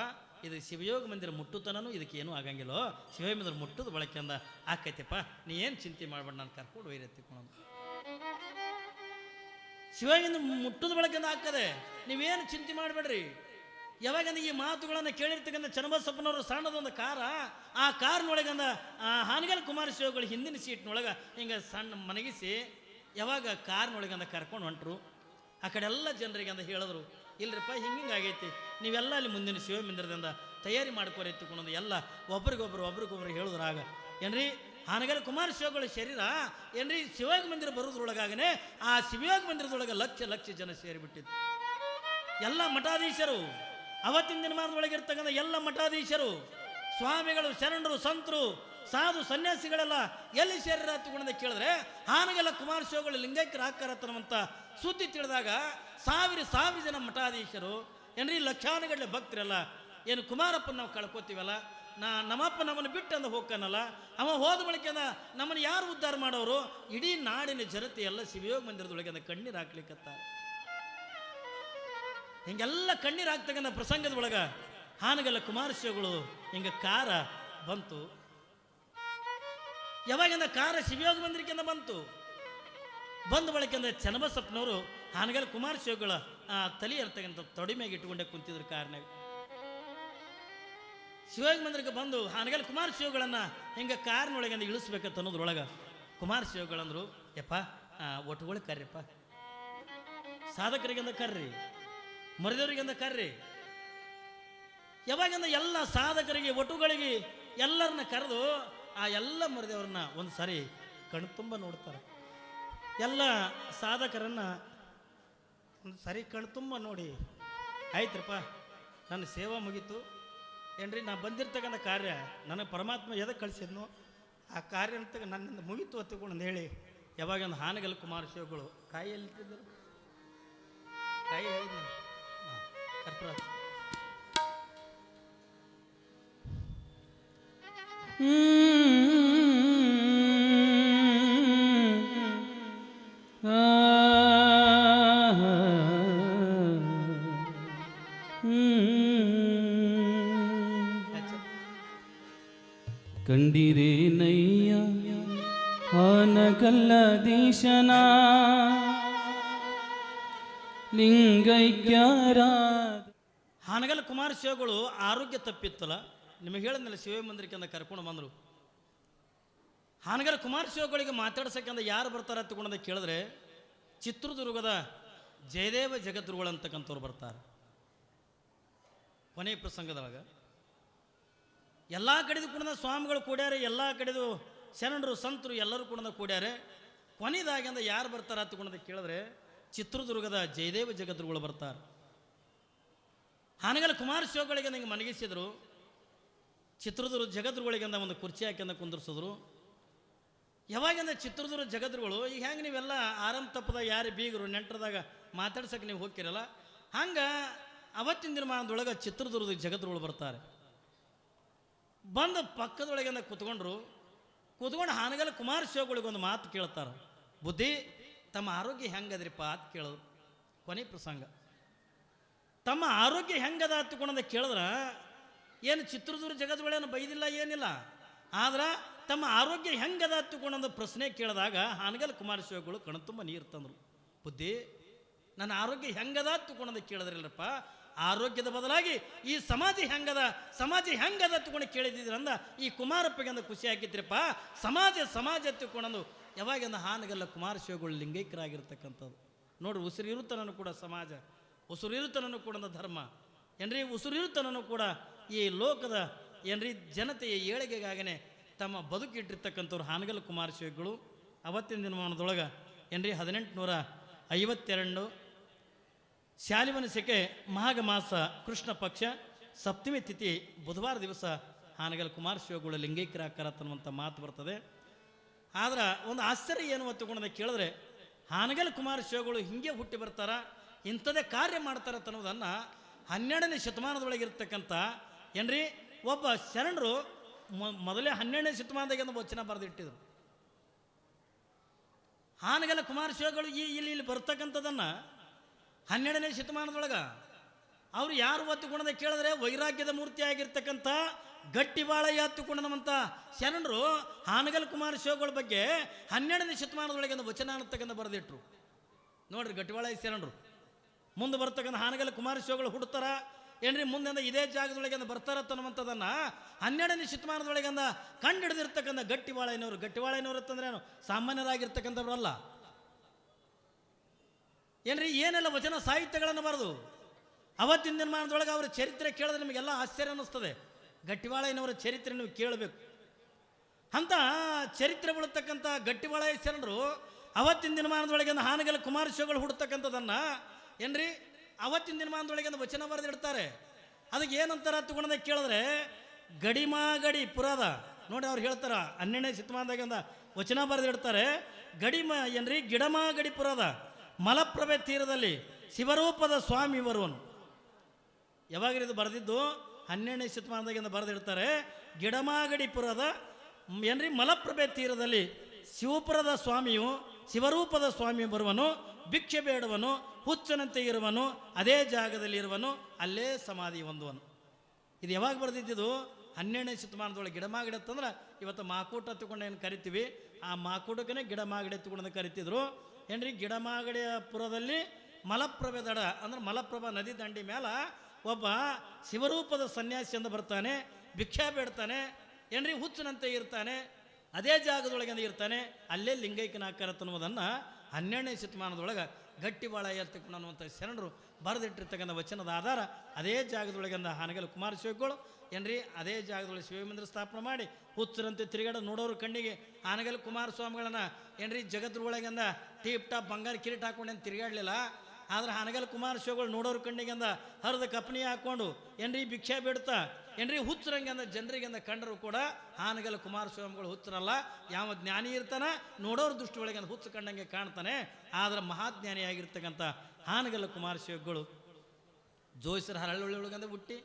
ಇದು ಶಿವಯೋಗ ಮಂದಿರ ಮುಟ್ಟುತನೂ ಇದಕ್ಕೆ ಏನೂ ಆಗಂಗಿಲ್ಲೋ, ಶಿವಯೋಗ ಮಂದಿರ ಮುಟ್ಟದ ಬಳಕೆಯಿಂದ ಆಕೈತಿಪ್ಪ, ನೀ ಏನು ಚಿಂತೆ ಮಾಡ್ಬೇಡ, ನಾನು ಕರ್ಕೊಂಡು ಒಯ್ಯತ್ತಿಕೊಂಡು ಶಿವಯೋಗ ಮುಟ್ಟದ ಬಳಕೆಯಿಂದ ಹಾಕದೆ, ನೀವೇನು ಚಿಂತೆ ಮಾಡಬೇಡ್ರಿ. ಯಾವಾಗಂದ್ರೆ ಈ ಮಾತುಗಳನ್ನು ಕೇಳಿರ್ತಕ್ಕಂಥ ಚನ್ನಬಸಪ್ಪನವರು ಸಣ್ಣದೊಂದು ಕಾರ, ಆ ಕಾರ್ನೊಳಗಂದ ಹಾನಗಲ್ ಕುಮಾರಸ್ವಾಮಿಗಳು ಹಿಂದಿನ ಸೀಟ್ನೊಳಗೆ ಹಿಂಗೆ ಸಣ್ಣ ಮನಗಿಸಿ ಯಾವಾಗ ಕಾರ್ನೊಳಗಂದ ಕರ್ಕೊಂಡು ಹೊಂಟ್ರು. ಆ ಕಡೆ ಎಲ್ಲ ಜನರಿಗೆ ಅಂದ ಹೇಳಿದ್ರು, ಇಲ್ರಿಪ್ಪ ಹಿಂಗೆ ಆಗೈತಿ, ನೀವೆಲ್ಲ ಅಲ್ಲಿ ಮುಂದಿನ ಶಿವ ಮಂದಿರದಿಂದ ತಯಾರಿ ಮಾಡ್ಕೊರಿ ಎತ್ತಿಕೊಂಡು ಎಲ್ಲ ಒಬ್ರಿಗೊಬ್ರು ಹೇಳಿದ್ರಾಗ ಏನ್ರಿ ಹಾನಗಲ್ ಕುಮಾರಸ್ವಾಮಿಗಳ ಶರೀರ ಏನ್ರಿ ಶಿವಯೋಗ ಮಂದಿರ ಬರೋದ್ರೊಳಗಾಗನೆ ಆ ಶಿವಯೋಗ ಮಂದಿರದೊಳಗೆ ಲಕ್ಷ ಲಕ್ಷ ಜನ ಸೇರಿಬಿಟ್ಟಿದ್ರು. ಎಲ್ಲ ಮಠಾಧೀಶರು, ಅವತ್ತಿನ ದಿನಮಾನದೊಳಗಿರ್ತಕ್ಕಂಥ ಎಲ್ಲ ಮಠಾಧೀಶರು, ಸ್ವಾಮಿಗಳು, ಶರಣರು, ಸಂತರು, ಸಾಧು ಸನ್ಯಾಸಿಗಳೆಲ್ಲ ಎಲ್ಲಿ ಶರೀರ ಹತ್ತುಕೊಂಡ ಕೇಳಿದ್ರೆ ಹಾನಗಲ್ ಕುಮಾರಸ್ವಾಮಿಗಳು ಲಿಂಗೈಕ್ಯರು ಹಾಕಾರತ್ತನ್ನುವಂಥ ಸುದ್ದಿ ತಿಳಿದಾಗ ಸಾವಿರ ಜನ ಮಠಾಧೀಶರು ಏನ್ರಿ ಲಕ್ಷಾನುಗಟ್ಟಲೆ ಭಕ್ತರೆಲ್ಲ ಏನು ಕುಮಾರಪ್ಪನ ನಾವು ಕಳ್ಕೊತೀವಲ್ಲ, ನಮ್ಮಪ್ಪ ನಮ್ಮನ್ನು ಬಿಟ್ಟು ಅಂದ ಹೋಗ್ಕನಲ್ಲ, ಅವ ಹೋದ ಬಳಿಕ ನಮ್ಮನ್ನು ಯಾರು ಉದ್ಧಾರ ಮಾಡೋರು, ಇಡೀ ನಾಡಿನ ಜನತೆ ಎಲ್ಲ ಶಿವಯೋಗ ಮಂದಿರದೊಳಗೆ ಅಂದ ಕಣ್ಣೀರು ಹಾಕ್ಲಿಕ್ಕತ್ತಾರೆ. ಹಿಂಗೆಲ್ಲ ಕಣ್ಣೀರು ಹಾಕ್ತಕ್ಕಂಥ ಪ್ರಸಂಗದ ಒಳಗ ಹಾನಗಲ್ ಕುಮಾರಸ್ವಾಮಿಗಳು ಹಿಂಗೆ ಕಾರ ಬಂತು. ಯಾವಾಗಿಂದ ಕಾರ ಶಿವಯೋಗ ಮಂದಿರಕ್ಕಿಂತ ಬಂತು, ಬಂದ ಬಳಿಕಂದ ಚನ್ನಬಸಪ್ಪನವರು ಹಾನಗಲ್ ಕುಮಾರ ಶಿವಗಳ ತಲೆ ಇರ್ತಕ್ಕಂಥ ತೊಡಿ ಮ್ಯಾಗ ಇಟ್ಕೊಂಡೆ ಕುಂತಿದ್ರು ಕಾರ್ನಾಗ. ಶಿವಾಜಿ ಮಂದಿರಕ್ಕೆ ಬಂದು ಹಾನಗಲ್ ಕುಮಾರ ಶಿವಗಳನ್ನು ಹಿಂಗೆ ಕಾರ್ನೊಳಗಿಂದ ಇಳಿಸ್ಬೇಕಂತ ಅನ್ನೋದ್ರೊಳಗೆ ಕುಮಾರ ಶಿವಗಳಂದ್ರು, ಯಪ್ಪ ಒಟ್ಟುಗಳಿಗೆ ಕರ್ರಿಪ್ಪ, ಸಾಧಕರಿಗಿಂದ ಕರ್ರಿ, ಮರಿದವರಿಗಿಂದ ಕರ್ರಿ. ಯಾವಾಗಿಂದ ಎಲ್ಲ ಸಾಧಕರಿಗೆ ಒಟ್ಟುಗಳಿಗೆ ಎಲ್ಲರನ್ನ ಕರೆದು ಆ ಎಲ್ಲ ಮರಿದವ್ರನ್ನ ಒಂದು ಸಾರಿ ಕಣ್ತುಂಬ ನೋಡ್ತಾರೆ. ಎಲ್ಲ ಸಾಧಕರನ್ನು ಒಂದು ಸರಿ ಕಣ್ತುಂಬ ನೋಡಿ, ಆಯ್ತ್ರಪ್ಪ ನನ್ನ ಸೇವಾ ಮುಗೀತು ಏನ್ರಿ, ನಾ ಬಂದಿರ್ತಕ್ಕಂಥ ಕಾರ್ಯ ನನಗೆ ಪರಮಾತ್ಮ ಎದಕ್ಕೆ ಕಳಿಸಿದ್ನು ಆ ಕಾರ್ಯ ಅಂತ ನನ್ನಿಂದ ಮುಗೀತು ಹೊತ್ತಿಕೊಂಡು ಹೇಳಿ ಯಾವಾಗ ಹಾನಗಲ್ ಕುಮಾರ ಶಿವಗಳು ಕಾಯಿಯಲ್ಲಿಟ್ಟಿದ್ದರು, ಕಾಯಿ ಹೇಳಿದ್ನು ಕರ್ಪೂರ ಕಂಡಿರೇನಯ್ಯ ಹಾನಗಲ್ಲದೀಶನ ಲಿಂಗೈಕ್ಯರ. ಹಾನಗಲ್ ಕುಮಾರ ಶಿವಗಳು ಆರೋಗ್ಯ ತಪ್ಪಿತ್ತಲ್ಲ, ನಿಮಗೆ ಹೇಳಿದ್ನಲ್ಲ ಶಿವ ಮಂದಿರಕ್ಕಿಂದ ಕರ್ಕೊಂಡು ಬಂದರು. ಹಾನಗಲ್ ಕುಮಾರ ಶಿವಗಳಿಗೆ ಮಾತಾಡ್ಸಕ್ಕಂದ ಯಾರು ಬರ್ತಾರೆ ತಗೊಂಡ ಕೇಳಿದ್ರೆ ಚಿತ್ರದುರ್ಗದ ಜಯದೇವ ಜಗದ್ಗುರುಗಳು ಅಂತಕ್ಕಂಥವ್ರು ಬರ್ತಾರೆ. ಕೊನೆಯ ಪ್ರಸಂಗದೊಳಗೆ ಎಲ್ಲ ಕಡೆದು ಕೂಡ ಸ್ವಾಮಿಗಳು ಕೂಡ್ಯಾರೆ, ಎಲ್ಲ ಕಡೆದು ಶರಣರು ಸಂತರು ಎಲ್ಲರೂ ಕೂಡ ಕೂಡ್ಯಾರೆ. ಕೊನೆಯದಾಗಿಂದ ಯಾರು ಬರ್ತಾರೆ ತಗೊಂಡ ಕೇಳಿದ್ರೆ ಚಿತ್ರದುರ್ಗದ ಜಯದೇವ ಜಗದ್ಗುರುಗಳು ಬರ್ತಾರೆ. ಹಾನಗಲ್ ಕುಮಾರ ಶಿವಗಳಿಗೆ ನಂಗೆ ಮನಗಿಸಿದ್ರು. ಚಿತ್ರದುರ್ಗ ಜಗದ್ಗುರುಗಳಿಂದ ಒಂದು ಕುರ್ಚಿ ಹಾಕಿಂದ ಕುಂದಿರ್ಸಿದ್ರು. ಯಾವಾಗಿಂದ ಚಿತ್ರದುರ್ಗ ಜಗದ್ಗುರುಗಳು ಈಗ ಹೆಂಗೆ ನೀವೆಲ್ಲ ಆರಾಮ್ ತಪ್ಪದಾಗ ಯಾರು ಬೀಗರು ನೆಂಟರದಾಗ ಮಾತಾಡ್ಸಕ್ಕೆ ನೀವು ಹೋಗ್ತಿರಲ್ಲ, ಹಂಗೆ ಅವತ್ತಿನ ದಿನಮಾನದೊಳಗೆ ಚಿತ್ರದುರ್ಗದ ಜಗದ್ಗುರುಗಳು ಬರ್ತಾರೆ. ಬಂದು ಪಕ್ಕದೊಳಗಿಂದ ಕೂತ್ಕೊಂಡ್ರು. ಕೂತ್ಕೊಂಡು ಹಾನಗಲ್ ಕುಮಾರ ಶಿವಗಳಿಗೆ ಒಂದು ಮಾತು ಕೇಳ್ತಾರೆ, ಬುದ್ಧಿ ತಮ್ಮ ಆರೋಗ್ಯ ಹೆಂಗದ್ರಿಪ್ಪ ಅಂತ ಕೇಳೋದು. ಕೊನೆ ಪ್ರಸಂಗ ತಮ್ಮ ಆರೋಗ್ಯ ಹೆಂಗದ ಹತ್ಕೊಂಡ ಕೇಳಿದ್ರೆ ಏನು ಚಿತ್ರದುರ್ಗ ಜಗದ್ಗುಳೇನು ಬೈದಿಲ್ಲ ಏನಿಲ್ಲ, ಆದ್ರೆ ತಮ್ಮ ಆರೋಗ್ಯ ಹೆಂಗದ ಹತ್ಕೊಂಡೊಂದು ಪ್ರಶ್ನೆ ಕೇಳಿದಾಗ ಹಾನಗಲ್ ಕುಮಾರ ಶಿವಗಳು ಕಣ್ತುಂಬ ನೀರು ತಂದರು. ಬುದ್ಧಿ ನನ್ನ ಆರೋಗ್ಯ ಹೆಂಗದ ಹತ್ಕೊಂಡಂದು ಕೇಳಿದ್ರಿಲ್ಲಪ್ಪ, ಆರೋಗ್ಯದ ಬದಲಾಗಿ ಈ ಸಮಾಜ ಹೆಂಗದ ತಗೊಂಡು ಕೇಳಿದ್ರಂದ ಈ ಕುಮಾರಪ್ಪಗೆಂದು ಖುಷಿ ಆಗಿದ್ರಪ್ಪ. ಸಮಾಜ ತಗೊಂಡು ಯಾವಾಗಿಂದ ಹಾನಗಲ್ಲ ಕುಮಾರ ಶಿವಗಳು ಲಿಂಗೈಕ್ಯರಾಗಿರ್ತಕ್ಕಂಥದ್ದು ನೋಡ್ರಿ. ಉಸಿರಿರುತ್ತನೂ ಕೂಡ ಸಮಾಜ, ಉಸಿರಿರುತ್ತನೂ ಕೂಡ ಧರ್ಮ ಏನ್ರಿ, ಉಸಿರಿರುತ್ತನೂ ಕೂಡ ಈ ಲೋಕದ ಏನ್ರಿ ಜನತೆಯ ಏಳಿಗೆಗಾಗನೆ ತಮ್ಮ ಬದುಕಿಟ್ಟಿರ್ತಕ್ಕಂಥವ್ರು ಹಾನಗಲ್ ಕುಮಾರ ಶಿವಗಳು. ಅವತ್ತಿನ ದಿನಮಾನದೊಳಗೆ ಏನ್ರಿ 1852 ಶಾಲಿವನ ಸೆಕೆ ಮಾಘ ಮಾಸ ಕೃಷ್ಣ ಪಕ್ಷ ಸಪ್ತಮಿ ತಿಥಿ ಬುಧವಾರ ದಿವಸ ಹಾನಗಲ್ ಕುಮಾರ ಶಿವಗಳು ಲಿಂಗೈಕ್ಯರಾಕಾರ ಅನ್ನುವಂಥ ಮಾತು ಬರ್ತದೆ. ಆದ್ರೆ ಒಂದು ಆಶ್ಚರ್ಯ ಏನು ತಗೊಂಡ ಕೇಳಿದ್ರೆ ಹಾನಗಲ್ ಕುಮಾರ ಶಿವಗಳು ಹಿಂಗೆ ಹುಟ್ಟಿ ಬರ್ತಾರ, ಇಂಥದೇ ಕಾರ್ಯ ಮಾಡ್ತಾರ ಅನ್ನೋದನ್ನು 12ನೇ ಶತಮಾನದೊಳಗಿರ್ತಕ್ಕಂಥ ಏನ್ರಿ ಒಬ್ಬ ಶರಣರು ಮೊದಲೇ 12ನೇ ಶತಮಾನದಾಗ ವಚನ ಬರೆದಿಟ್ಟಿದ್ರು. ಹಾನಗಲ್ ಕುಮಾರ ಶಿವಗಳು ಇಲ್ಲಿ ಬರ್ತಕ್ಕಂಥದನ್ನು 12ನೇ ಶತಮಾನದೊಳಗೆ ಅವರು ಯಾರು ಒತ್ತುಕೊಂಡದ ಕೇಳಿದ್ರೆ ವೈರಾಗ್ಯದ ಮೂರ್ತಿ ಆಗಿರ್ತಕ್ಕಂಥ ಗಟ್ಟಿಬಾಳಯ್ಯ ಹತ್ತುಕೊಂಡಂಥ ಶರಣರು ಹಾನಗಲ್ ಕುಮಾರ ಶಿವಗಳ ಬಗ್ಗೆ 12ನೇ ಶತಮಾನದೊಳಗೆ ವಚನ ಅನ್ನತಕ್ಕಂಥ ಬರೆದಿಟ್ರು. ನೋಡ್ರಿ, ಗಟ್ಟಿಬಾಳಯ್ಯ ಶರಣರು ಮುಂದೆ ಬರ್ತಕ್ಕಂಥ ಹಾನಗಲ್ ಕುಮಾರ ಶಿವಗಳು ಹುಡ್ತಾರ ಏನ್ರಿ, ಮುಂದೆ ಇದೇ ಜಾಗದೊಳಗೆ ಬರ್ತಾರ ಅನ್ನುವಂಥದ್ದನ್ನು 12ನೇ ಶತಮಾನದೊಳಗೆ ಕಂಡು ಹಿಡಿದಿರ್ತಕ್ಕಂಥ ಗಟ್ಟಿಬಾಳಯ್ಯನವರು ಅಂತಂದ್ರೆ ಸಾಮಾನ್ಯರಾಗಿರ್ತಕ್ಕಂಥವ್ರಲ್ಲ ಏನ್ರಿ, ಏನೆಲ್ಲ ವಚನ ಸಾಹಿತ್ಯಗಳನ್ನು ಬರೆದು ಅವತ್ತಿನ ದಿನಮಾನದೊಳಗೆ ಅವರ ಚರಿತ್ರೆ ಕೇಳಿದ್ರೆ ನಿಮಗೆಲ್ಲ ಆಶ್ಚರ್ಯ ಅನ್ನಿಸ್ತದೆ. ಗಟ್ಟಿಬಾಳಯ್ಯನವರ ಚರಿತ್ರೆ ನೀವು ಕೇಳಬೇಕು. ಅಂತ ಚರಿತ್ರೆ ಬಿಡತಕ್ಕಂಥ ಗಟ್ಟಿಬಾಳಯ್ಯ ಶರಣರು ಅವತ್ತಿನ ದಿನಮಾನದೊಳಗೆ ಹಾನಗಲ್ ಕುಮಾರ ಶಿವಗಳು ಹುಡ್ತಕ್ಕಂಥದ್ದನ್ನು ಏನ್ರಿ ಅವತ್ತಿನ ದಿನಮಾನದೊಳಗೆ ವಚನ ಬರೆದಿಡ್ತಾರೆ. ಅದಕ್ಕೆ ಏನಂತಾರ ತಗೊಂಡ ಕೇಳಿದ್ರೆ ಗಡಿಮಾಗಡಿ ಪುರಾದ ನೋಡಿ, ಅವ್ರು ಹೇಳ್ತಾರ 12ನೇ ಶತಮಾನದಾಗ ವಚನ ಬರೆದಿಡ್ತಾರೆ. ಏನ್ರಿ ಗಿಡಮಾಗಡಿ ಪುರಾದ ಮಲಪ್ರಭೆ ತೀರದಲ್ಲಿ ಶಿವರೂಪದ ಸ್ವಾಮಿ ಬರುವನು. ಯಾವಾಗ ಇದು ಬರೆದಿದ್ದು 12ನೇ ಶತಮಾನದಾಗಿಂದ ಬರೆದಿಡ್ತಾರೆ. ಗಿಡಮಾಗಡಿಪುರದ ಏನ್ರಿ ಮಲಪ್ರಭೆ ತೀರದಲ್ಲಿ ಶಿವಪುರದ ಸ್ವಾಮಿಯು ಶಿವರೂಪದ ಸ್ವಾಮಿ ಬರುವನು, ಭಿಕ್ಷೆ ಬೇಡುವನು, ಹುಚ್ಚನಂತೆ ಇರುವನು, ಅದೇ ಜಾಗದಲ್ಲಿ ಇರುವನು, ಅಲ್ಲೇ ಸಮಾಧಿ ಹೊಂದುವನು. ಇದು ಯಾವಾಗ ಬರೆದಿದ್ದು? 12ನೇ ಶತಮಾನದೊಳಗೆ. ಗಿಡಮಾಗಡಿ ಅಂತಂದ್ರೆ ಇವತ್ತು ಮಾಕೂಟ ಹತ್ತುಕೊಂಡು ಏನು ಕರಿತೀವಿ, ಆ ಮಾಕೂಟಕ್ಕೇ ಗಿಡಮಾಗಡಿ ಹತ್ತುಕೊಂಡು ಕರಿತಿದ್ರು. ಏನ್ರಿ ಗಿಡಮಾಗಡಿಯ ಪುರದಲ್ಲಿ ಮಲಪ್ರಭೆ ದಡ ಅಂದ್ರೆ ಮಲಪ್ರಭಾ ನದಿ ದಂಡಿ ಮೇಲೆ ಒಬ್ಬ ಶಿವರೂಪದ ಸನ್ಯಾಸಿ ಅಂತ ಬರ್ತಾನೆ, ಭಿಕ್ಷಾ ಬೇಡ್ತಾನೆ, ಏನ್ರಿ ಹುಚ್ಚನಂತೆ ಇರ್ತಾನೆ, ಅದೇ ಜಾಗದೊಳಗೆ ಇರ್ತಾನೆ. ಅಲ್ಲೇ ಲಿಂಗೈಕ್ಯನ ಆಕಾರ ಅನ್ನೋದನ್ನು 12ನೇ ಶತಮಾನದೊಳಗೆ ಗಟ್ಟಿಬಾಳ ಎಲ್ತಿಕೊಂಡು ಅನ್ನುವಂಥ ಶರಣರು ಬರೆದಿಟ್ಟಿರ್ತಕ್ಕಂಥ ವಚನದ ಆಧಾರ ಅದೇ ಜಾಗದೊಳಗಿಂದ ಹಾನಗಲ್ ಕುಮಾರಸ್ವಾಮಿಗಳು ಏನ್ರಿ ಅದೇ ಜಾಗದೊಳಗೆ ಶಿವ ಮಂದಿರ ಸ್ಥಾಪನೆ ಮಾಡಿ ಹುಚ್ಚರಂತೆ ತಿರುಗಾಡ ನೋಡೋರು ಕಣ್ಣಿಗೆ ಹಾನಗಲ್ ಕುಮಾರಸ್ವಾಮಿಗಳನ್ನ ಏನ್ರಿ ಜಗದ್ರೊಳಗಿಂದ ಟೀಪ್ ಟಾಪ್ ಬಂಗಾರ ಕಿರೀಟ ಹಾಕೊಂಡು ತಿರುಗಾಡಲಿಲ್ಲ. ಆದ್ರೆ ಹಾನಗಲ್ ಕುಮಾರಸ್ವಾಮಿಗಳು ನೋಡೋರು ಕಣ್ಣಿಗೆಂದ ಹರಿದ ಕಪ್ಪನಿ ಹಾಕ್ಕೊಂಡು ಏನ್ರಿ ಭಿಕ್ಷೆ ಬಿಡ್ತಾ ಏನ್ರಿ ಹುಚ್ಚರಂಗಂದ ಜನರಿಗೆಂದ ಕಂಡರು ಕೂಡ ಹಾನಗಲ್ ಕುಮಾರಸ್ವಾಮಿಗಳು ಹುಚ್ಚರಲ್ಲ. ಯಾವ ಜ್ಞಾನಿ ಇರ್ತಾನ ನೋಡೋರು ದೃಷ್ಟಿ ಒಳಗೆ ಹುಚ್ಚು ಕಂಡಂಗೆ ಕಾಣ್ತಾನೆ. ಆದ್ರೆ ಮಹಾಜ್ಞಾನಿಯಾಗಿರ್ತಕ್ಕಂಥ ಹಾನಗಲ್ ಕುಮಾರಸ್ವಾಮಿಗಳು ಜೋಯಿಸರ ಹರಳೊಳಗಂದ ಹುಟ್ಟಿ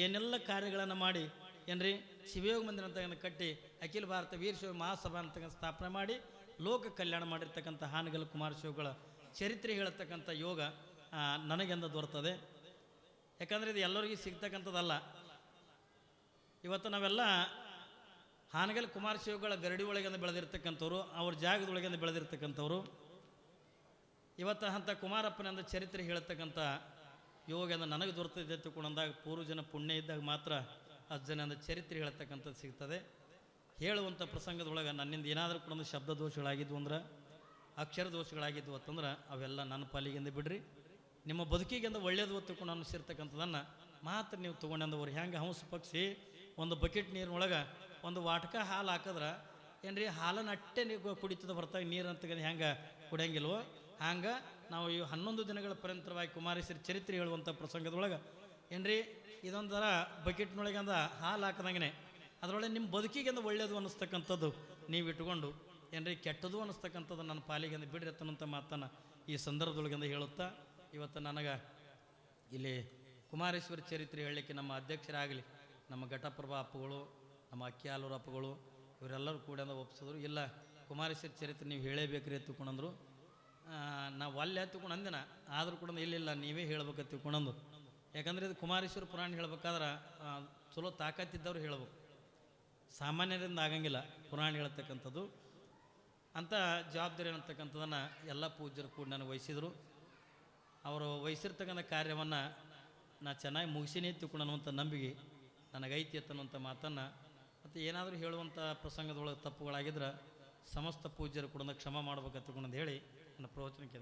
ಏನೆಲ್ಲ ಕಾರ್ಯಗಳನ್ನು ಮಾಡಿ ಏನ್ರಿ ಶಿವಯೋಗ ಮಂದಿರ ಅಂತ ಕಟ್ಟಿ ಅಖಿಲ ಭಾರತ ವೀರಶೈವ ಮಹಾಸಭಾ ಅಂತಕ್ಕಂಥ ಸ್ಥಾಪನೆ ಮಾಡಿ ಲೋಕ ಕಲ್ಯಾಣ ಮಾಡಿರ್ತಕ್ಕಂಥ ಹಾನಗಲ್ ಕುಮಾರಸ್ವಾಮಿಗಳ ಚರಿತ್ರೆ ಹೇಳತಕ್ಕಂಥ ಯೋಗ ನನಗೆಂದ ದೊರೆತದೆ. ಯಾಕಂದರೆ ಇದು ಎಲ್ಲರಿಗೂ ಸಿಗ್ತಕ್ಕಂಥದ್ದಲ್ಲ. ಇವತ್ತು ನಾವೆಲ್ಲ ಹಾನಗಲ್ ಕುಮಾರಸ್ವಾಮಿಗಳ ಗರಡಿ ಒಳಗಿಂದ ಬೆಳೆದಿರ್ತಕ್ಕಂಥವ್ರು, ಅವ್ರ ಜಾಗದೊಳಗಿಂದ ಬೆಳೆದಿರ್ತಕ್ಕಂಥವ್ರು. ಇವತ್ತು ಅಂಥ ಕುಮಾರಪ್ಪನಿಂದ ಚರಿತ್ರೆ ಹೇಳತಕ್ಕಂಥ ಯೋಗದಿಂದ ನನಗೆ ದೊರೆತಿದೆ ತಿಳ್ಕೊಂಡಂದಾಗ ಪೂರ್ವಜನ ಪುಣ್ಯ ಇದ್ದಾಗ ಮಾತ್ರ ಅಜ್ಜನಿಂದ ಚರಿತ್ರೆ ಹೇಳತಕ್ಕಂಥದ್ದು ಸಿಗ್ತದೆ. ಹೇಳುವಂಥ ಪ್ರಸಂಗದೊಳಗೆ ನನ್ನಿಂದ ಏನಾದರೂ ಕೂಡ ಒಂದು ಶಬ್ದ ದೋಷಗಳಾಗಿದ್ವು ಅಂದ್ರೆ, ಅಕ್ಷರ ದೋಷಗಳಾಗಿದ್ವು ಅಂತಂದ್ರೆ ಅವೆಲ್ಲ ನನ್ನ ಪಾಲಿಗೆಂದು ಬಿಡ್ರಿ. ನಿಮ್ಮ ಬದುಕಿಗೆಂದು ಒಳ್ಳೇದು ತಿಳ್ಕೊಂಡು ಅನ್ನಿಸಿರ್ತಕ್ಕಂಥದ್ದನ್ನು ಮಾತ್ರ ನೀವು ತೊಗೊಂಡಂದವ್ರು. ಹೆಂಗೆ ಹಂಸ ಪಕ್ಷಿ ಒಂದು ಬಕೆಟ್ ನೀರಿನೊಳಗೆ ಒಂದು ವಾಟಕ ಹಾಲು ಹಾಕಿದ್ರೆ ಏನ್ರಿ ಹಾಲನ್ನು ಅಟ್ಟೆ ನೀವು ಕುಡಿತದ ಹೊರತಾಗಿ ನೀರು ಅಂತ ಹೆಂಗೆ ಕುಡಿಯಂಗಿಲ್ವೋ ಹಂಗೆ ನಾವು ಈ 11 ದಿನಗಳ ಪರ್ಯಂತರವಾಗಿ ಕುಮಾರೇಶ್ವರಿ ಚರಿತ್ರೆ ಹೇಳುವಂಥ ಪ್ರಸಂಗದೊಳಗೆ ಏನ್ರಿ ಇದೊಂಥರ ಬಕೆಟ್ನೊಳಗಿಂದ ಹಾಲು ಹಾಕಿದಂಗೆ ಅದರೊಳಗೆ ನಿಮ್ಮ ಬದುಕಿಗೆಂದು ಒಳ್ಳೆಯದು ಅನ್ನಿಸ್ತಕ್ಕಂಥದ್ದು ನೀವು ಇಟ್ಕೊಂಡು ಏನ್ರಿ ಕೆಟ್ಟದು ಅನ್ನಿಸ್ತಕ್ಕಂಥದ್ದು ನನ್ನ ಪಾಲಿಗೆಂದು ಬಿಡ್ರಿ ಅನ್ನೋಂಥ ಮಾತನ್ನು ಈ ಸಂದರ್ಭದೊಳಗಿಂದ ಹೇಳುತ್ತಾ ಇವತ್ತು ನನಗೆ ಇಲ್ಲಿ ಕುಮಾರೇಶ್ವರಿ ಚರಿತ್ರೆ ಹೇಳಲಿಕ್ಕೆ ನಮ್ಮ ಅಧ್ಯಕ್ಷರಾಗಲಿ, ನಮ್ಮ ಘಟಪ್ರಭಾ ಅಪ್ಪಗಳು, ನಮ್ಮ ಅಕ್ಕಿಯಾಲೂರು ಅಪ್ಪಗಳು ಇವರೆಲ್ಲರೂ ಕೂಡ ಒಪ್ಪಿಸಿದ್ರು. ಇಲ್ಲ ಕುಮಾರೇಶ್ವರಿ ಚರಿತ್ರೆ ನೀವು ಹೇಳೇಬೇಕ್ರಿ ಎತ್ತುಕೊಂಡಂದ್ರು. ನಾವು ಅಲ್ಲಿ ಎತ್ತುಕೊಂಡು ಅಂದಿನ ಆದರೂ ಕೂಡ ಇಲ್ಲಿಲ್ಲ ನೀವೇ ಹೇಳ್ಬೇಕು ತಿಳ್ಕೊಂಡಂದು. ಯಾಕಂದರೆ ಇದು ಕುಮಾರೇಶ್ವರ ಪುರಾಣ ಹೇಳ್ಬೇಕಾದ್ರೆ ಚಲೋ ತಾಕತ್ತಿದ್ದವ್ರು ಹೇಳ್ಬೇಕು, ಸಾಮಾನ್ಯರಿಂದ ಆಗಂಗಿಲ್ಲ ಪುರಾಣ ಹೇಳ್ತಕ್ಕಂಥದ್ದು. ಅಂಥ ಜವಾಬ್ದಾರಿ ಅನ್ನತಕ್ಕಂಥದ್ದನ್ನು ಎಲ್ಲ ಪೂಜ್ಯರು ಕೂಡ ನನಗೆ ವಹಿಸಿದರು. ಅವರು ವಹಿಸಿರ್ತಕ್ಕಂಥ ಕಾರ್ಯವನ್ನು ನಾ ಚೆನ್ನಾಗಿ ಮುಗಿಸಿನೇ ತಿಳ್ಕೊಳ್ಳೋವಂಥ ನಂಬಿಕೆ ನನಗೈತಿ ಅನ್ನುವಂಥ ಮಾತನ್ನು ಮತ್ತು ಏನಾದರೂ ಹೇಳುವಂಥ ಪ್ರಸಂಗದೊಳಗೆ ತಪ್ಪುಗಳಾಗಿದ್ರೆ ಸಮಸ್ತ ಪೂಜ್ಯರು ಕೂಡ ಕ್ಷಮ ಮಾಡ್ಬೇಕಂತ ಹೇಳಿ ನನ್ನ ಪ್ರವಚನಕ್ಕೆ